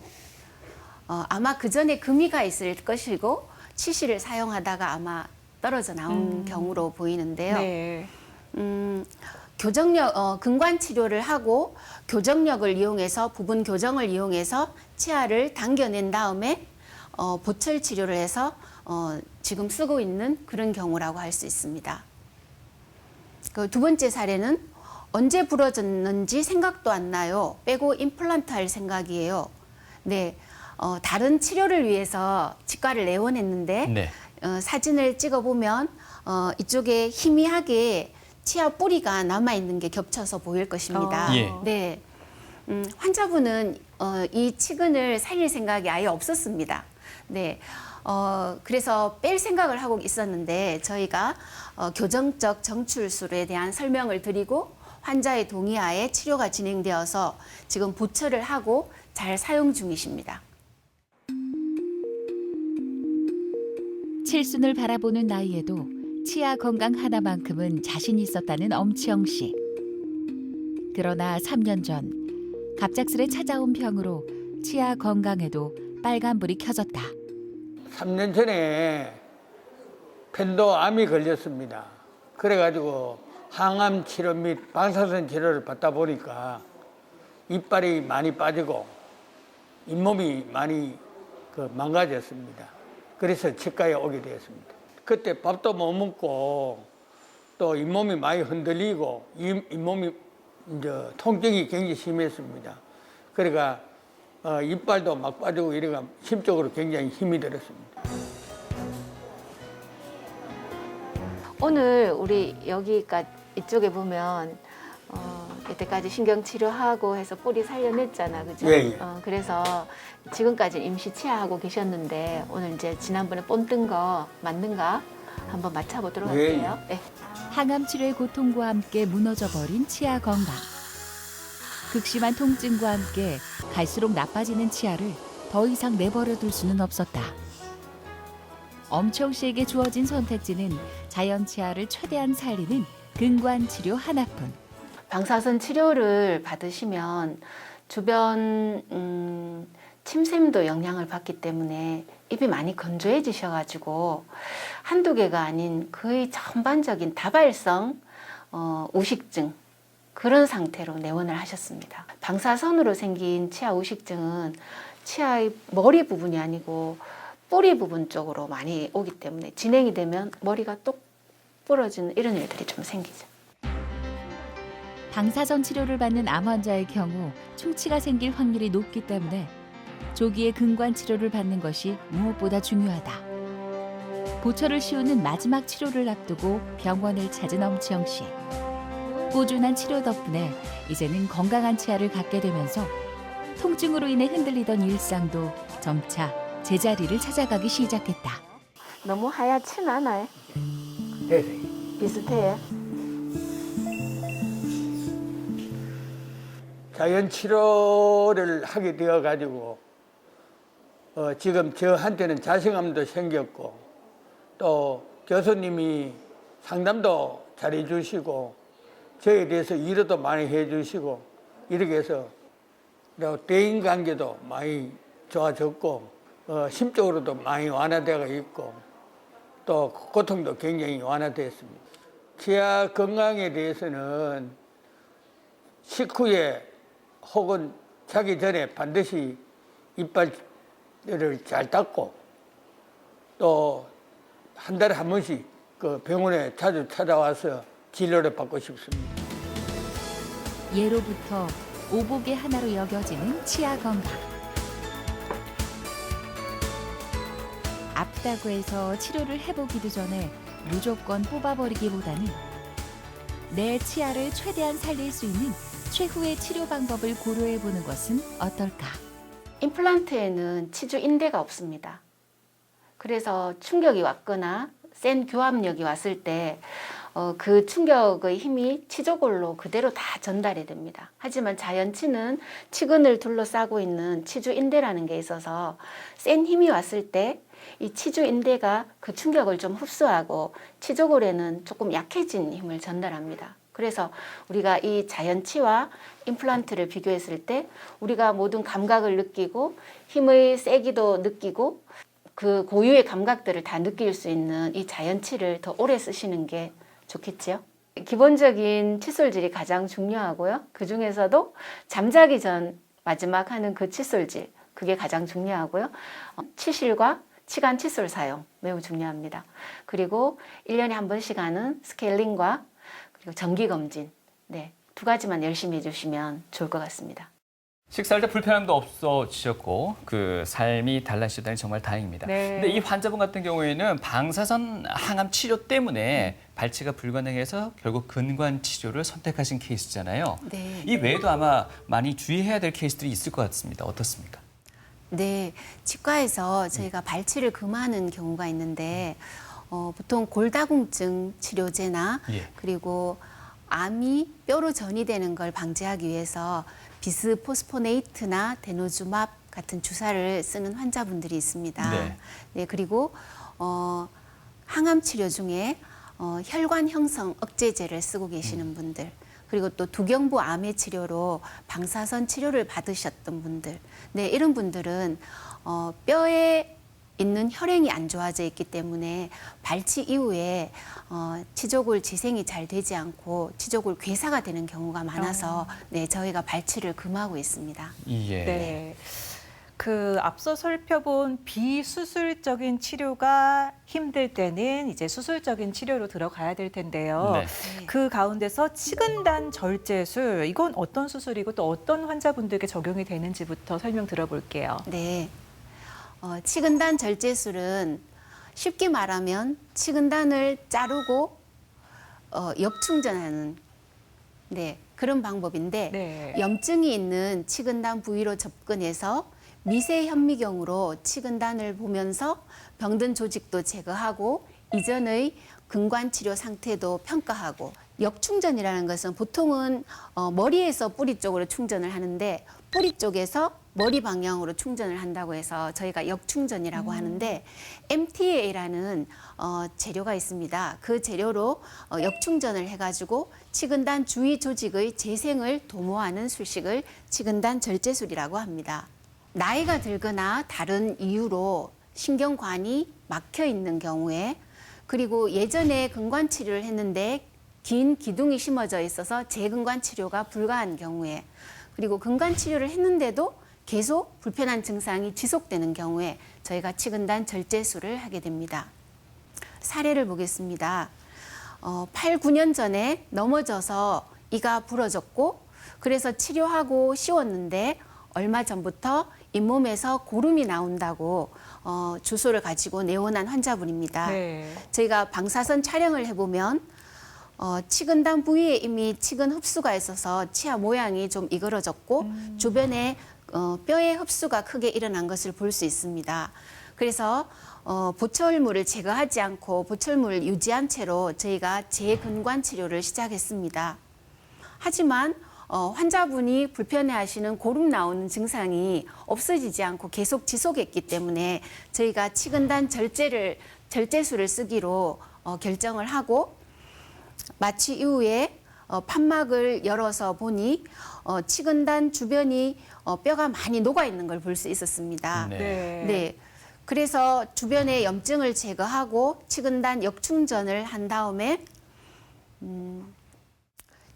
아마 그 전에 금이가 있을 것이고 치실을 사용하다가 아마 떨어져 나온 경우로 보이는데요. 네. 근관 치료를 하고 교정력을 이용해서 부분 교정을 이용해서 치아를 당겨낸 다음에 보철 치료를 해서 지금 쓰고 있는 그런 경우라고 할 수 있습니다. 그 두 번째 사례는 언제 부러졌는지 생각도 안 나요. 빼고 임플란트 할 생각이에요. 네, 다른 치료를 위해서 치과를 내원했는데 네. 사진을 찍어보면 이쪽에 희미하게 치아 뿌리가 남아있는 게 겹쳐서 보일 것입니다. 예. 네, 환자분은 이 치근을 살릴 생각이 아예 없었습니다. 네, 그래서 뺄 생각을 하고 있었는데 저희가 교정적 정출술에 대한 설명을 드리고 환자의 동의하에 치료가 진행되어서 지금 보철을 하고 잘 사용 중이십니다. 칠순을 바라보는 나이에도 치아 건강 하나만큼은 자신 있었다는 엄치영 씨. 그러나 3년 전 갑작스레 찾아온 병으로 치아 건강에도 빨간불이 켜졌다. 3년 전에 편도암이 걸렸습니다. 그래가지고 항암 치료 및 방사선 치료를 받다 보니까 이빨이 많이 빠지고 잇몸이 많이 망가졌습니다. 그래서 치과에 오게 되었습니다. 그때 밥도 못 먹고 또 잇몸이 많이 흔들리고 잇몸이 이제 통증이 굉장히 심했습니다. 그러니까 이빨도 막 빠지고 이래가 심적으로 굉장히 힘이 들었습니다. 오늘 우리 여기가 이쪽에 보면 이때까지 신경 치료하고 해서 뿌리 살려냈잖아, 그죠? 예, 예. 그래서 지금까지 임시 치아하고 계셨는데 오늘 이제 지난번에 본 뜬 거 맞는가 한번 맞춰보도록 예, 할게요. 네. 항암 치료의 고통과 함께 무너져버린 치아 건강. 극심한 통증과 함께 갈수록 나빠지는 치아를 더 이상 내버려 둘 수는 없었다. 엄청 씨에게 주어진 선택지는 자연 치아를 최대한 살리는 근관 치료 하나뿐. 방사선 치료를 받으시면 주변 침샘도 영향을 받기 때문에 입이 많이 건조해지셔가지고 한두 개가 아닌 거의 전반적인 다발성 우식증 그런 상태로 내원을 하셨습니다. 방사선으로 생긴 치아 우식증은 치아의 머리 부분이 아니고 뿌리 부분 쪽으로 많이 오기 때문에 진행이 되면 머리가 똑 부러지는 이런 일들이 좀 생기죠. 방사선 치료를 받는 암 환자의 경우 충치가 생길 확률이 높기 때문에 조기에 근관 치료를 받는 것이 무엇보다 중요하다. 보철을 씌우는 마지막 치료를 앞두고 병원을 찾은 엄치영 씨. 꾸준한 치료 덕분에 이제는 건강한 치아를 갖게 되면서 통증으로 인해 흔들리던 일상도 점차 제자리를 찾아가기 시작했다. 너무 하얗진 않아요? 됐어요. 비슷해요? 자연 치료를 하게 되어 가지고 지금 저한테는 자신감도 생겼고 또 교수님이 상담도 잘해 주시고 저에 대해서 위로도 많이 해 주시고 이렇게 해서 대인 관계도 많이 좋아졌고 심적으로도 많이 완화되어 있고 또 고통도 굉장히 완화됐습니다. 치아 건강에 대해서는 식후에 혹은 자기 전에 반드시 이빨을 잘 닦고 또 한 달에 한 번씩 그 병원에 자주 찾아와서 진료를 받고 싶습니다. 예로부터 오복의 하나로 여겨지는 치아 건강. 아프다고 해서 치료를 해보기도 전에 무조건 뽑아버리기보다는 내 치아를 최대한 살릴 수 있는 최후의 치료 방법을 고려해보는 것은 어떨까? 임플란트에는 치주 인대가 없습니다. 그래서 충격이 왔거나 센 교합력이 왔을 때 그 충격의 힘이 치조골로 그대로 다 전달이 됩니다. 하지만 자연치는 치근을 둘러싸고 있는 치주인대라는 게 있어서 센 힘이 왔을 때 이 치주인대가 그 충격을 좀 흡수하고 치조골에는 조금 약해진 힘을 전달합니다. 그래서 우리가 이 자연치와 임플란트를 비교했을 때 우리가 모든 감각을 느끼고 힘의 세기도 느끼고 그 고유의 감각들을 다 느낄 수 있는 이 자연치를 더 오래 쓰시는 게 좋겠지요. 기본적인 칫솔질이 가장 중요하고요. 그 중에서도 잠자기 전 마지막 하는 그 칫솔질, 그게 가장 중요하고요. 치실과 치간 칫솔 사용 매우 중요합니다. 그리고 1년에 한 번씩 하는 스케일링과 그리고 정기 검진, 네, 두 가지만 열심히 해주시면 좋을 것 같습니다. 식사할 때 불편함도 없어지셨고 그 삶이 달라지셨다니 정말 다행입니다. 네. 근데 이 환자분 같은 경우에는 방사선 항암 치료 때문에 발치가 불가능해서 결국 근관 치료를 선택하신 케이스잖아요. 네. 이 외에도 아마 많이 주의해야 될 케이스들이 있을 것 같습니다. 어떻습니까? 네, 치과에서 저희가 발치를 금하는 경우가 있는데 보통 골다공증 치료제나 예. 그리고 암이 뼈로 전이되는 걸 방지하기 위해서 비스포스포네이트나 데노주맙 같은 주사를 쓰는 환자분들이 있습니다. 네. 네, 그리고 항암 치료 중에 혈관 형성 억제제를 쓰고 계시는 분들, 그리고 또 두경부 암의 치료로 방사선 치료를 받으셨던 분들, 네, 이런 분들은 뼈에 있는 혈행이 안 좋아져 있기 때문에 발치 이후에 치조골 재생이 잘 되지 않고 치조골 괴사가 되는 경우가 많아서 네, 저희가 발치를 금하고 있습니다. 예. 네. 그 앞서 살펴본 비수술적인 치료가 힘들 때는 이제 수술적인 치료로 들어가야 될 텐데요. 네. 그 가운데서 치근단 절제술, 이건 어떤 수술이고 또 어떤 환자분들에게 적용이 되는지부터 설명 들어볼게요. 네. 치근단 절제술은 쉽게 말하면 치근단을 자르고 역충전하는 네, 그런 방법인데 네. 염증이 있는 치근단 부위로 접근해서 미세 현미경으로 치근단을 보면서 병든 조직도 제거하고 이전의 근관 치료 상태도 평가하고 역충전이라는 것은 보통은 머리에서 뿌리 쪽으로 충전을 하는데 뿌리 쪽에서 머리 방향으로 충전을 한다고 해서 저희가 역충전이라고 하는데 MTA라는 재료가 있습니다. 그 재료로 역충전을 해가지고 치근단 주위 조직의 재생을 도모하는 술식을 치근단 절제술이라고 합니다. 나이가 들거나 다른 이유로 신경관이 막혀 있는 경우에 그리고 예전에 근관 치료를 했는데 긴 기둥이 심어져 있어서 재근관 치료가 불가한 경우에 그리고 근관 치료를 했는데도 계속 불편한 증상이 지속되는 경우에 저희가 치근단 절제술을 하게 됩니다. 사례를 보겠습니다. 8, 9년 전에 넘어져서 이가 부러졌고 그래서 치료하고 씌웠는데 얼마 전부터 잇몸에서 고름이 나온다고 주소를 가지고 내원한 환자분입니다. 네. 저희가 방사선 촬영을 해보면 치근단 부위에 이미 치근 흡수가 있어서 치아 모양이 좀 이그러졌고 주변에 뼈의 흡수가 크게 일어난 것을 볼 수 있습니다. 그래서 보철물을 제거하지 않고 보철물을 유지한 채로 저희가 재근관 치료를 시작했습니다. 하지만 환자분이 불편해하시는 고름 나오는 증상이 없어지지 않고 계속 지속했기 때문에 저희가 치근단 절제술을 쓰기로 결정을 하고 마취 이후에 판막을 열어서 보니 치근단 주변이 뼈가 많이 녹아 있는 걸 볼 수 있었습니다. 네. 네. 그래서 주변의 염증을 제거하고 치근단 역충전을 한 다음에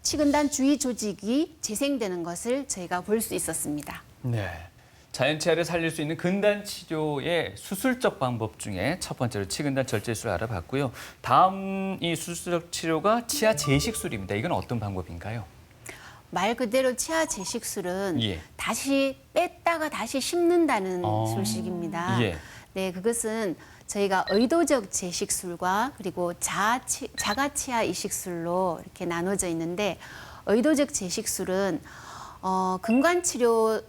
치근단 주위 조직이 재생되는 것을 저희가 볼 수 있었습니다. 네. 자연치아를 살릴 수 있는 근단 치료의 수술적 방법 중에 첫 번째로 치근단 절제술을 알아봤고요. 다음 이 수술적 치료가 치아 재식술입니다. 이건 어떤 방법인가요? 말 그대로 치아 재식술은 예. 다시 뺐다가 다시 심는다는 술식입니다. 예. 네, 그것은 저희가 의도적 재식술과 그리고 자가 치아 이식술로 이렇게 나눠져 있는데 의도적 재식술은 근관 치료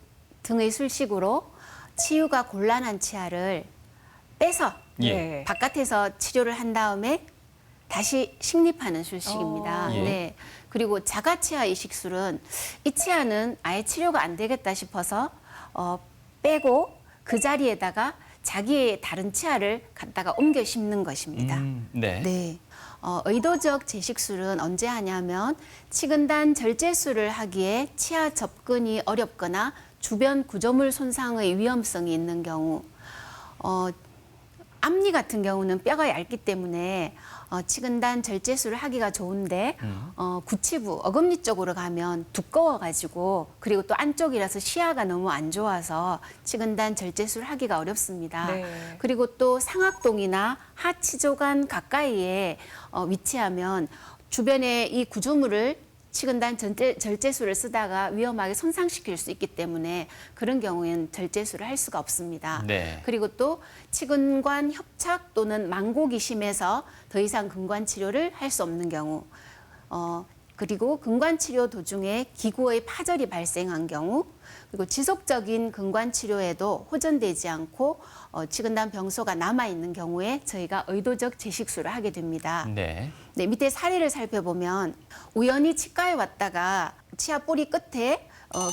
등의 술식으로 치유가 곤란한 치아를 빼서 예. 바깥에서 치료를 한 다음에 다시 식립하는 술식입니다. 예. 네. 그리고 자가치아 이식술은 이 치아는 아예 치료가 안 되겠다 싶어서 빼고 그 자리에다가 자기의 다른 치아를 갖다가 옮겨 심는 것입니다. 네. 네. 의도적 제식술은 언제 하냐면 치근단 절제술을 하기에 치아 접근이 어렵거나 주변 구조물 손상의 위험성이 있는 경우, 앞니 같은 경우는 뼈가 얇기 때문에 치근단 절제술을 하기가 좋은데 구치부, 어금니 쪽으로 가면 두꺼워가지고 그리고 또 안쪽이라서 시야가 너무 안 좋아서 치근단 절제술을 하기가 어렵습니다. 네. 그리고 또 상악동이나 하치조간 가까이에 위치하면 주변에 이 구조물을 치근단 절제술을 쓰다가 위험하게 손상시킬 수 있기 때문에 그런 경우에는 절제술을 할 수가 없습니다. 네. 그리고 또 치근관 협착 또는 망곡이 심해서 더 이상 근관 치료를 할 수 없는 경우, 그리고 근관 치료 도중에 기구의 파절이 발생한 경우, 그리고 지속적인 근관 치료에도 호전되지 않고 치근단 병소가 남아 있는 경우에 저희가 의도적 제식술을 하게 됩니다. 네. 네, 밑에 사례를 살펴보면 우연히 치과에 왔다가 치아 뿌리 끝에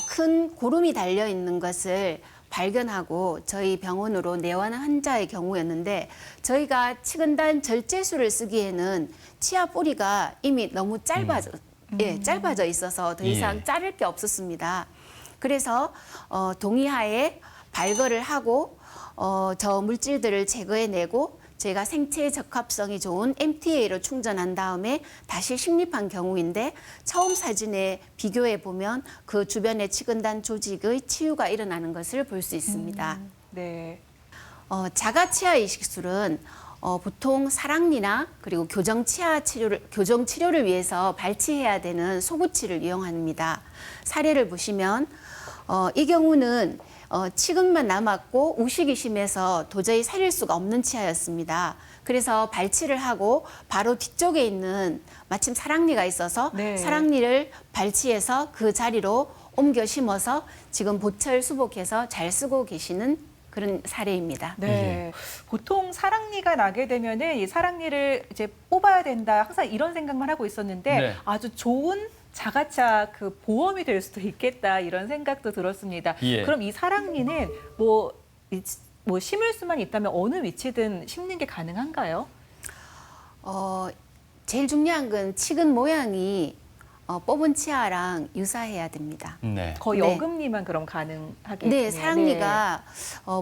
큰 고름이 달려 있는 것을 발견하고 저희 병원으로 내원한 환자의 경우였는데 저희가 치근단 절제술을 쓰기에는 치아 뿌리가 이미 너무 짧아져 있어서 더 이상 예. 자를 게 없었습니다. 그래서 동의하에 발거를 하고 저 물질들을 제거해내고 저희가 생체 적합성이 좋은 MTA로 충전한 다음에 다시 식립한 경우인데 처음 사진에 비교해 보면 그 주변의 치근단 조직의 치유가 일어나는 것을 볼 수 있습니다. 네. 자가 치아 이식술은 보통 사랑니나 그리고 교정 치료를 위해서 발치해야 되는 소구치를 이용합니다. 사례를 보시면 이 경우는 치근만 남았고 우식이 심해서 도저히 살릴 수가 없는 치아였습니다. 그래서 발치를 하고 바로 뒤쪽에 있는 마침 사랑니가 있어서 네. 사랑니를 발치해서 그 자리로 옮겨 심어서 지금 보철 수복해서 잘 쓰고 계시는 그런 사례입니다. 네. 보통 사랑니가 나게 되면은 이 사랑니를 이제 뽑아야 된다. 항상 이런 생각만 하고 있었는데 네. 아주 좋은 자가차 그 보험이 될 수도 있겠다 이런 생각도 들었습니다. 예. 그럼 이 사랑니는 뭐 심을 수만 있다면 어느 위치든 심는 게 가능한가요? 제일 중요한 건 치근 모양이 뽑은 치아랑 유사해야 됩니다. 네. 거의 네. 어금니만 그럼 가능하겠네요. 네, 사랑니가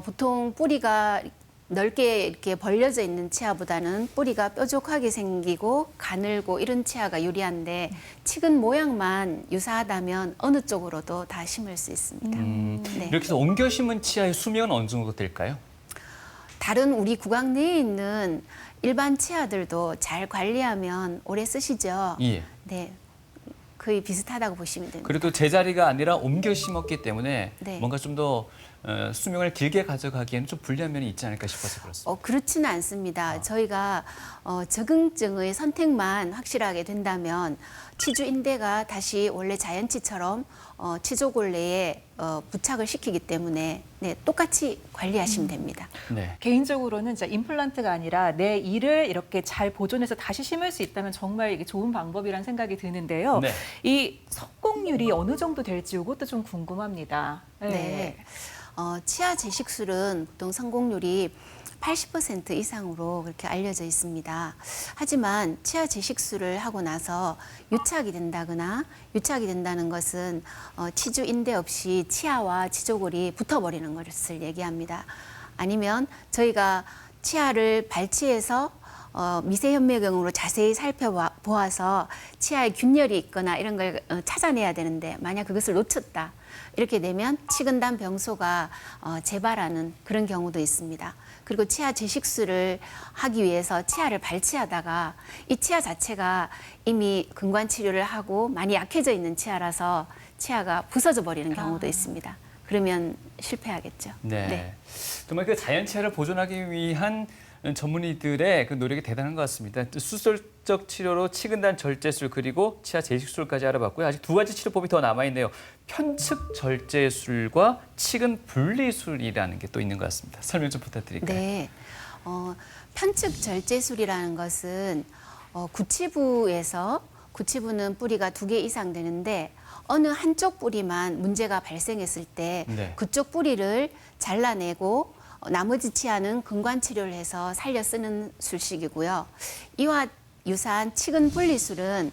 보통 뿌리가 넓게 이렇게 벌려져 있는 치아보다는 뿌리가 뾰족하게 생기고 가늘고 이런 치아가 유리한데 치근 모양만 유사하다면 어느 쪽으로도 다 심을 수 있습니다. 네. 이렇게 해서 옮겨 심은 치아의 수명은 어느 정도 될까요? 다른 우리 구강 내에 있는 일반 치아들도 잘 관리하면 오래 쓰시죠. 예. 네, 거의 비슷하다고 보시면 됩니다. 그래도 제자리가 아니라 옮겨 심었기 때문에 네. 뭔가 좀 더 수명을 길게 가져가기에는 좀 불리한 면이 있지 않을까 싶어서 그렇습니다. 그렇지는 않습니다. 저희가 적응증의 선택만 확실하게 된다면 치주 인대가 다시 원래 자연치처럼 치조골내에 부착을 시키기 때문에 네, 똑같이 관리하시면 됩니다. 네. 개인적으로는 진짜 임플란트가 아니라 내 이를 이렇게 잘 보존해서 다시 심을 수 있다면 정말 이게 좋은 방법이라는 생각이 드는데요. 네. 이 성공률이 어느 정도 될지 이것도 좀 궁금합니다. 네. 치아 제식술은 보통 성공률이 80% 이상으로 그렇게 알려져 있습니다. 하지만 치아 제식술을 하고 나서 유착이 된다는 것은 치주 인대 없이 치아와 치조골이 붙어버리는 것을 얘기합니다. 아니면 저희가 치아를 발치해서 미세현미경으로 자세히 살펴보아서 치아에 균열이 있거나 이런 걸 찾아내야 되는데 만약 그것을 놓쳤다. 이렇게 되면 치근단 병소가 재발하는 그런 경우도 있습니다. 그리고 치아 제식술을 하기 위해서 치아를 발치하다가 이 치아 자체가 이미 근관 치료를 하고 많이 약해져 있는 치아라서 치아가 부서져 버리는 경우도 있습니다. 그러면 실패하겠죠. 네. 정말 그 자연 치아를 보존하기 위한 전문의들의 그 노력이 대단한 것 같습니다. 수술적 치료로 치근단 절제술 그리고 치아 제식술까지 알아봤고요. 아직 두 가지 치료법이 더 남아있네요. 편측 절제술과 치근 분리술이라는 게 또 있는 것 같습니다. 설명 좀 부탁드릴까요? 네. 편측 절제술이라는 것은 구치부는 뿌리가 2개 이상 되는데 어느 한쪽 뿌리만 문제가 발생했을 때 네. 그쪽 뿌리를 잘라내고 나머지 치아는 근관 치료를 해서 살려 쓰는 술식이고요. 이와 유사한 치근 분리술은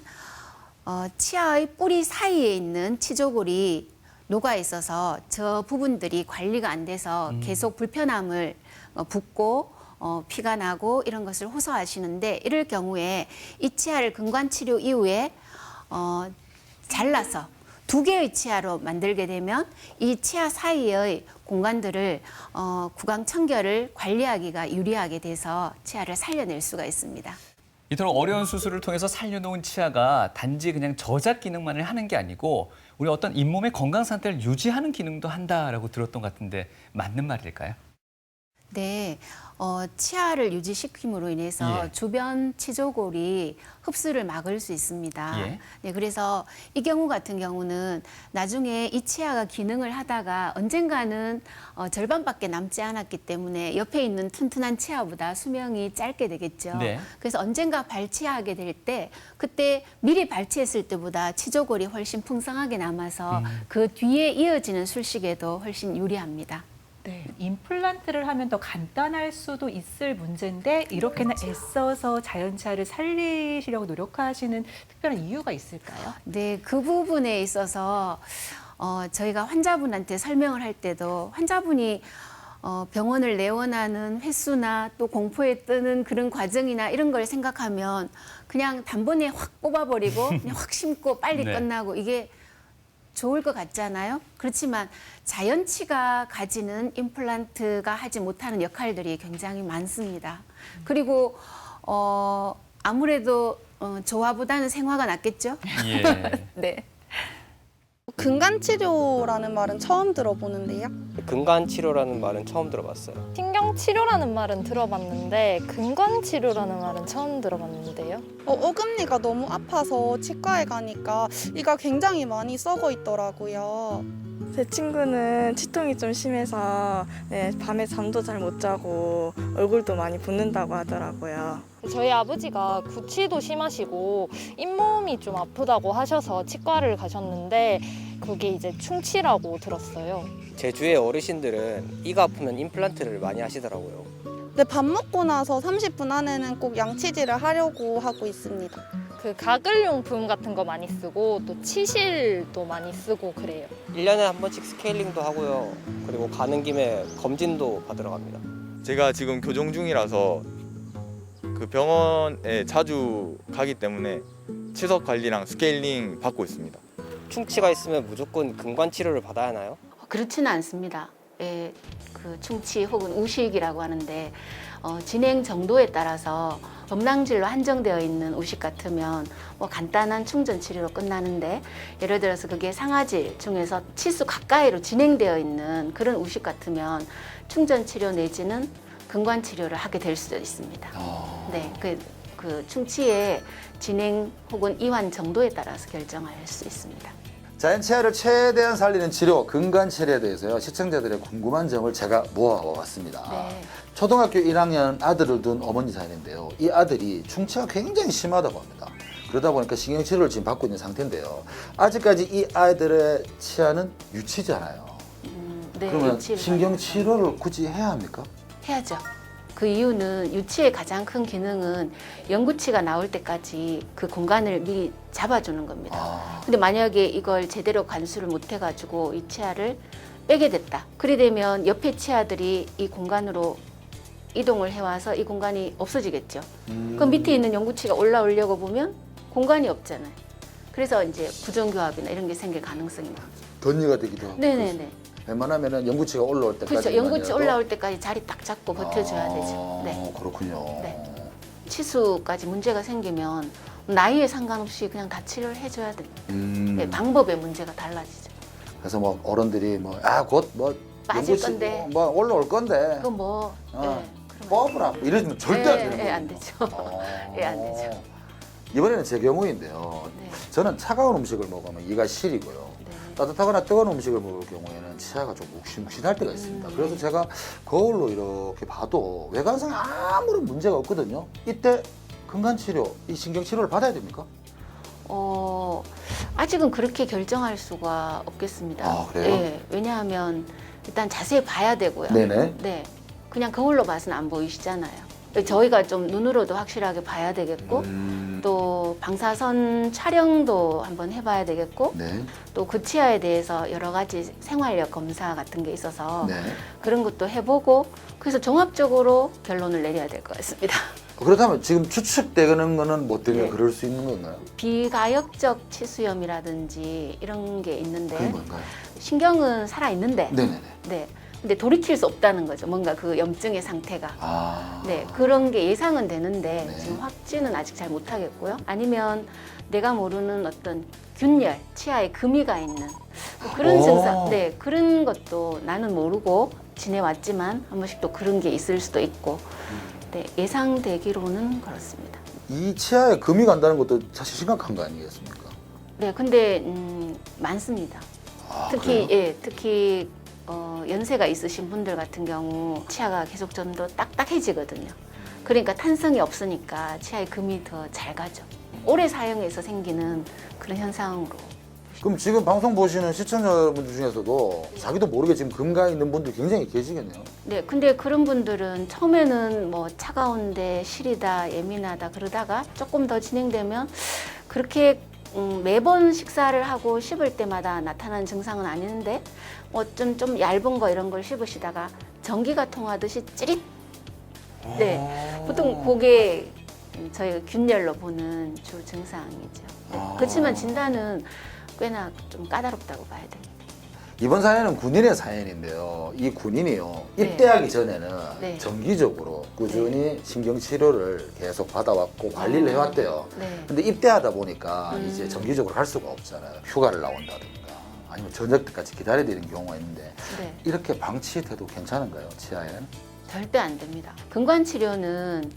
치아의 뿌리 사이에 있는 치조골이 녹아 있어서 저 부분들이 관리가 안 돼서 계속 불편함을 붓고 피가 나고 이런 것을 호소하시는데, 이럴 경우에 이 치아를 근관치료 이후에 잘라서 2개의 치아로 만들게 되면 이 치아 사이의 공간들을 구강 청결을 관리하기가 유리하게 돼서 치아를 살려낼 수가 있습니다. 이토록 어려운 수술을 통해서 살려놓은 치아가 단지 그냥 저작 기능만을 하는 게 아니고 우리 어떤 잇몸의 건강 상태를 유지하는 기능도 한다라고 들었던 것 같은데 맞는 말일까요? 네, 치아를 유지시킴으로 인해서 예. 주변 치조골이 흡수를 막을 수 있습니다. 예. 네, 그래서 이 경우 같은 경우는 나중에 이 치아가 기능을 하다가 언젠가는 절반밖에 남지 않았기 때문에 옆에 있는 튼튼한 치아보다 수명이 짧게 되겠죠. 네. 그래서 언젠가 발치하게 될 때 그때 미리 발치했을 때보다 치조골이 훨씬 풍성하게 남아서 그 뒤에 이어지는 술식에도 훨씬 유리합니다. 네, 임플란트를 하면 더 간단할 수도 있을 문제인데 이렇게나 애써서 자연치아를 살리시려고 노력하시는 특별한 이유가 있을까요? 네, 그 부분에 있어서 저희가 환자분한테 설명을 할 때도 환자분이 병원을 내원하는 횟수나 또 공포에 뜨는 그런 과정이나 이런 걸 생각하면 그냥 단번에 확 뽑아버리고 그냥 확 심고 빨리 네. 끝나고 이게 좋을 것 같잖아요. 그렇지만 자연치가 가지는 임플란트가 하지 못하는 역할들이 굉장히 많습니다. 그리고 아무래도 조화보다는 생화가 낫겠죠. 예. 네. 근간치료라는 말은 처음 들어보는데요. 근간치료라는 말은 처음 들어봤어요. 신경치료라는 말은 들어봤는데 근관치료라는 말은 처음 들어봤는데요. 어금니가 너무 아파서 치과에 가니까 이가 굉장히 많이 썩어 있더라고요. 제 친구는 치통이 좀 심해서 밤에 잠도 잘 못 자고 얼굴도 많이 붓는다고 하더라고요. 저희 아버지가 구취도 심하시고 잇몸이 좀 아프다고 하셔서 치과를 가셨는데 그게 이제 충치라고 들었어요. 제 주위의 어르신들은 이가 아프면 임플란트를 많이 하시더라고요. 근데 밥 먹고 나서 30분 안에는 꼭 양치질을 하려고 하고 있습니다. 그 가글용품 같은 거 많이 쓰고 또 치실도 많이 쓰고 그래요. 1년에 한 번씩 스케일링도 하고요. 그리고 가는 김에 검진도 받으러 갑니다. 제가 지금 교정 중이라서 그 병원에 자주 가기 때문에 치석 관리랑 스케일링 받고 있습니다. 충치가 있으면 무조건 근관치료를 받아야 하나요? 그렇지는 않습니다. 예, 그 충치 혹은 우식이라고 하는데 진행 정도에 따라서 범랑질로 한정되어 있는 우식 같으면 뭐 간단한 충전 치료로 끝나는데, 예를 들어서 그게 상아질 중에서 치수 가까이로 진행되어 있는 그런 우식 같으면 충전 치료 내지는 근관 치료를 하게 될 수도 있습니다. 네, 그 충치의 진행 혹은 이완 정도에 따라서 결정할 수 있습니다. 자연치아를 최대한 살리는 치료, 근간치료에 대해서요, 시청자들의 궁금한 점을 제가 모아왔습니다. 네. 초등학교 1학년 아들을 둔 어머니 사연인데요. 이 아들이 충치가 굉장히 심하다고 합니다. 그러다 보니까 신경치료를 지금 받고 있는 상태인데요. 아직까지 이 아이들의 치아는 유치잖아요. 네, 그러면 유치를 신경치료를 굳이 해야 합니까? 해야죠. 그 이유는 유치의 가장 큰 기능은 영구치가 나올 때까지 그 공간을 미리 잡아주는 겁니다. 근데 만약에 이걸 제대로 관수를 못 해가지고 이 치아를 빼게 됐다. 그래 되면 옆에 치아들이 이 공간으로 이동을 해와서 이 공간이 없어지겠죠. 그럼 밑에 있는 영구치가 올라오려고 보면 공간이 없잖아요. 그래서 이제 부정교합이나 이런 게 생길 가능성이 많죠. 덧니가 되기도 하고. 네네네. 웬만하면은 영구치가 올라올 때까지. 그렇죠. 영구치 올라올 때까지 자리 딱 잡고 버텨줘야 되죠. 네. 그렇군요. 네. 치수까지 문제가 생기면 나이에 상관없이 그냥 다 치료를 해줘야 됩니다. 네, 방법의 문제가 달라지죠. 그래서 뭐 어른들이 곧 빠질 건데. 뭐 올라올 건데. 그거 뭐 뽑으라 이러면 절대 안 되는 거예요. 안 되죠. 예, 안 되죠. 이번에는 제 경우인데요. 네. 저는 차가운 음식을 먹으면 이가 시리고요. 따뜻하거나 뜨거운 음식을 먹을 경우에는 치아가 좀 묵신묵신할 때가 있습니다. 그래서 제가 거울로 이렇게 봐도 외관상 아무런 문제가 없거든요. 이때 근간치료, 이 신경치료를 받아야 됩니까? 아직은 그렇게 결정할 수가 없겠습니다. 아, 그래요? 네, 왜냐하면 일단 자세히 봐야 되고요. 네네. 네, 그냥 거울로 봐서는 안 보이시잖아요. 저희가 좀 눈으로도 확실하게 봐야 되겠고 또 방사선 촬영도 한번 해봐야 되겠고 네. 또 그 치아에 대해서 여러 가지 생활력 검사 같은 게 있어서 네. 그런 것도 해보고 그래서 종합적으로 결론을 내려야 될 것 같습니다. 그렇다면 지금 추측되는 거는 뭐 때문에 네. 그럴 수 있는 건가요? 비가역적 치수염이라든지 이런 게 있는데 그게 뭔가요? 신경은 살아 있는데 네네네. 네. 근데 돌이킬 수 없다는 거죠. 뭔가 그 염증의 상태가. 아. 네, 그런 게 예상은 되는데 네. 지금 확진은 아직 잘 못하겠고요. 아니면 내가 모르는 어떤 균열, 치아에 금이가 있는 뭐 그런 오. 증상, 네, 그런 것도 나는 모르고 지내왔지만 한 번씩 또 그런 게 있을 수도 있고, 네, 예상되기로는 그렇습니다. 이 치아에 금이 간다는 것도 사실 심각한 거 아니겠습니까? 네, 근데 많습니다. 아, 특히 그래요? 예, 특히 연세가 있으신 분들 같은 경우 치아가 계속 좀 더 딱딱해지거든요. 그러니까 탄성이 없으니까 치아에 금이 더 잘 가죠. 오래 사용해서 생기는 그런 현상으로. 그럼 지금 방송 보시는 시청자분들 중에서도 자기도 모르게 지금 금가 있는 분들 굉장히 계시겠네요. 네, 근데 그런 분들은 처음에는 뭐 차가운데 시리다, 예민하다 그러다가 조금 더 진행되면 그렇게 매번 식사를 하고 씹을 때마다 나타나는 증상은 아닌데 뭐 좀 얇은 거 이런 걸 씹으시다가 전기가 통하듯이 찌릿. 네, 보통 그게 저희가 균열로 보는 주 증상이죠. 네, 그렇지만 진단은 꽤나 좀 까다롭다고 봐야 됩니다. 이번 사연은 군인의 사연인데요. 이 군인이요. 네. 입대하기 전에는 네. 정기적으로 꾸준히 신경치료를 계속 받아왔고 관리를 해왔대요. 네. 근데 입대하다 보니까 이제 정기적으로 할 수가 없잖아요. 휴가를 나온다든가 아니면 저녁 때까지 기다려야 되는 경우가 있는데 네. 이렇게 방치해도 괜찮은가요? 치아에는? 절대 안 됩니다. 근관 치료는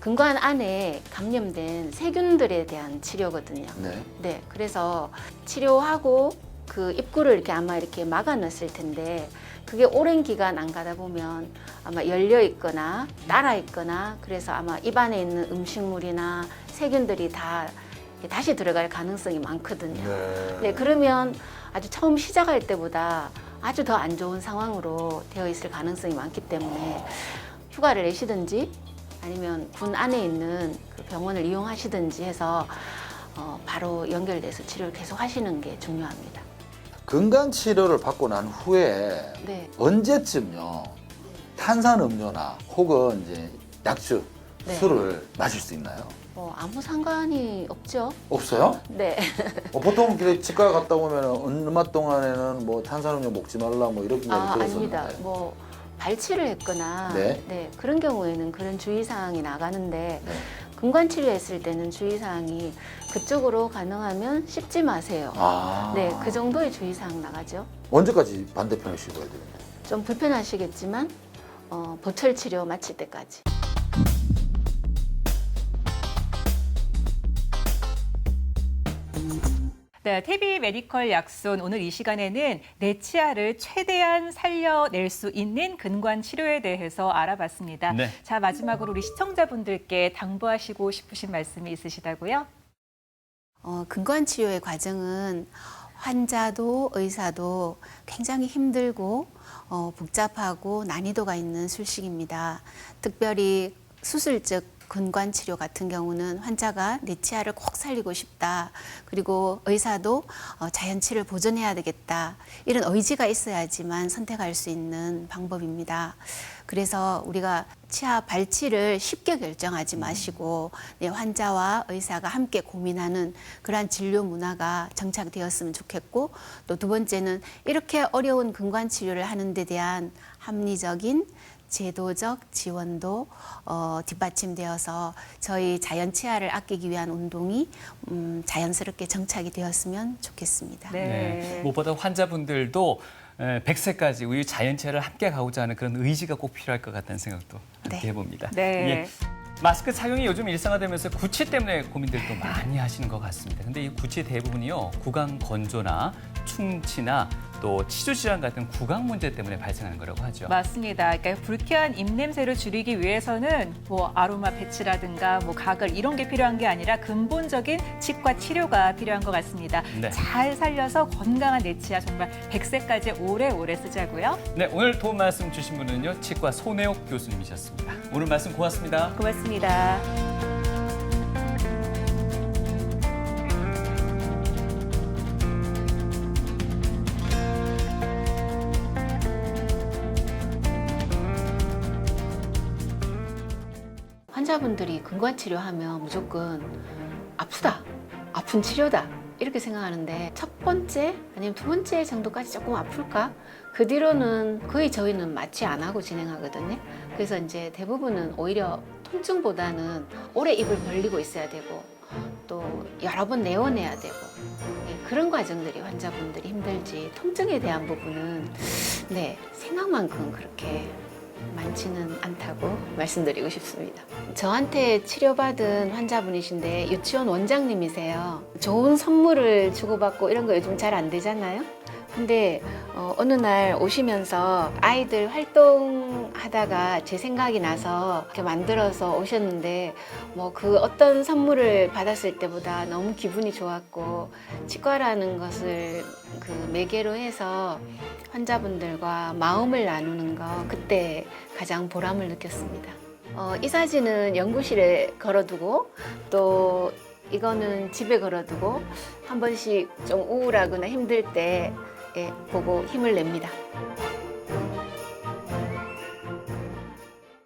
근관 안에 감염된 세균들에 대한 치료거든요. 네. 네, 그래서 치료하고 그 입구를 이렇게 아마 이렇게 막아놨을 텐데 그게 오랜 기간 안 가다 보면 아마 열려 있거나 따라 있거나 그래서 아마 입안에 있는 음식물이나 세균들이 다 다시 들어갈 가능성이 많거든요. 네, 그러면 아주 처음 시작할 때보다 아주 더 안 좋은 상황으로 되어 있을 가능성이 많기 때문에 휴가를 내시든지 아니면 군 안에 있는 그 병원을 이용하시든지 해서 바로 연결돼서 치료를 계속 하시는 게 중요합니다. 건강 치료를 받고 난 후에 네. 언제쯤요 탄산음료나 혹은 이제 약주, 네. 술을 마실 수 있나요? 아무 상관이 없죠. 없어요? 네. 보통 이렇게 치과 갔다 오면 얼마 동안에는 뭐 탄산음료 먹지 말라 뭐 이렇게 아닙니다. 들었었는데. 뭐 발치를 했거나 네. 그런 경우에는 그런 주의사항이 나가는데 네. 근관 치료했을 때는 주의사항이 그쪽으로 가능하면 씹지 마세요. 아. 네, 그 정도의 주의사항 나가죠. 언제까지 반대편을 씹어야 돼요? 좀 불편하시겠지만 보철 치료 마칠 때까지. 네, TV 메디컬 약손 오늘 이 시간에는 내 치아를 최대한 살려낼 수 있는 근관 치료에 대해서 알아봤습니다. 네. 자, 마지막으로 우리 시청자분들께 당부하시고 싶으신 말씀이 있으시다고요? 근관 치료의 과정은 환자도 의사도 굉장히 힘들고 복잡하고 난이도가 있는 술식입니다. 특별히 수술적 근관 치료 같은 경우는 환자가 내 치아를 꼭 살리고 싶다. 그리고 의사도 자연치를 보존해야 되겠다. 이런 의지가 있어야지만 선택할 수 있는 방법입니다. 그래서 우리가 치아 발치를 쉽게 결정하지 마시고 환자와 의사가 함께 고민하는 그러한 진료 문화가 정착되었으면 좋겠고 또 두 번째는 이렇게 어려운 근관 치료를 하는 데 대한 합리적인 제도적 지원도 뒷받침되어서 저희 자연 치아를 아끼기 위한 운동이 자연스럽게 정착이 되었으면 좋겠습니다. 네. 무엇보다 환자분들도 100세까지 우리 자연치아를 함께 가고자 하는 그런 의지가 꼭 필요할 것 같다는 생각도 함께 해봅니다. 네. 예. 마스크 착용이 요즘 일상화되면서 구취 때문에 고민들도 많이 하시는 것 같습니다. 근데 이 구취 대부분이요 구강 건조나 충치나 또 치주 질환 같은 구강 문제 때문에 발생하는 거라고 하죠. 맞습니다. 그러니까 불쾌한 입냄새를 줄이기 위해서는 뭐 아로마 패치라든가 뭐 가글 이런 게 필요한 게 아니라 근본적인 치과 치료가 필요한 것 같습니다. 네. 잘 살려서 건강한 내 치아 정말 100세까지 오래오래 쓰자고요. 네, 오늘 도움 말씀 주신 분은요. 치과 손혜옥 교수님이셨습니다. 오늘 말씀 고맙습니다. 고맙습니다. 환자분들이 근관 치료하면 무조건 아프다, 아픈 치료다 이렇게 생각하는데 첫 번째 아니면 두 번째 정도까지 조금 아플까? 그 뒤로는 거의 저희는 마취 안 하고 진행하거든요. 그래서 이제 대부분은 오히려 통증보다는 오래 입을 벌리고 있어야 되고 또 여러 번 내원해야 되고 그런 과정들이 환자분들이 힘들지 통증에 대한 부분은 네 생각만큼 그렇게 많지는 않다고 말씀드리고 싶습니다. 저한테 치료받은 환자분이신데 유치원 원장님이세요. 좋은 선물을 주고받고 이런 거 요즘 잘 안 되잖아요. 근데 어느 날 오시면서 아이들 활동하다가 제 생각이 나서 이렇게 만들어서 오셨는데 뭐 그 어떤 선물을 받았을 때보다 너무 기분이 좋았고 치과라는 것을 그 매개로 해서 환자분들과 마음을 나누는 거 그때 가장 보람을 느꼈습니다. 이 사진은 연구실에 걸어두고 또 이거는 집에 걸어두고 한 번씩 좀 우울하거나 힘들 때 보고 힘을 냅니다.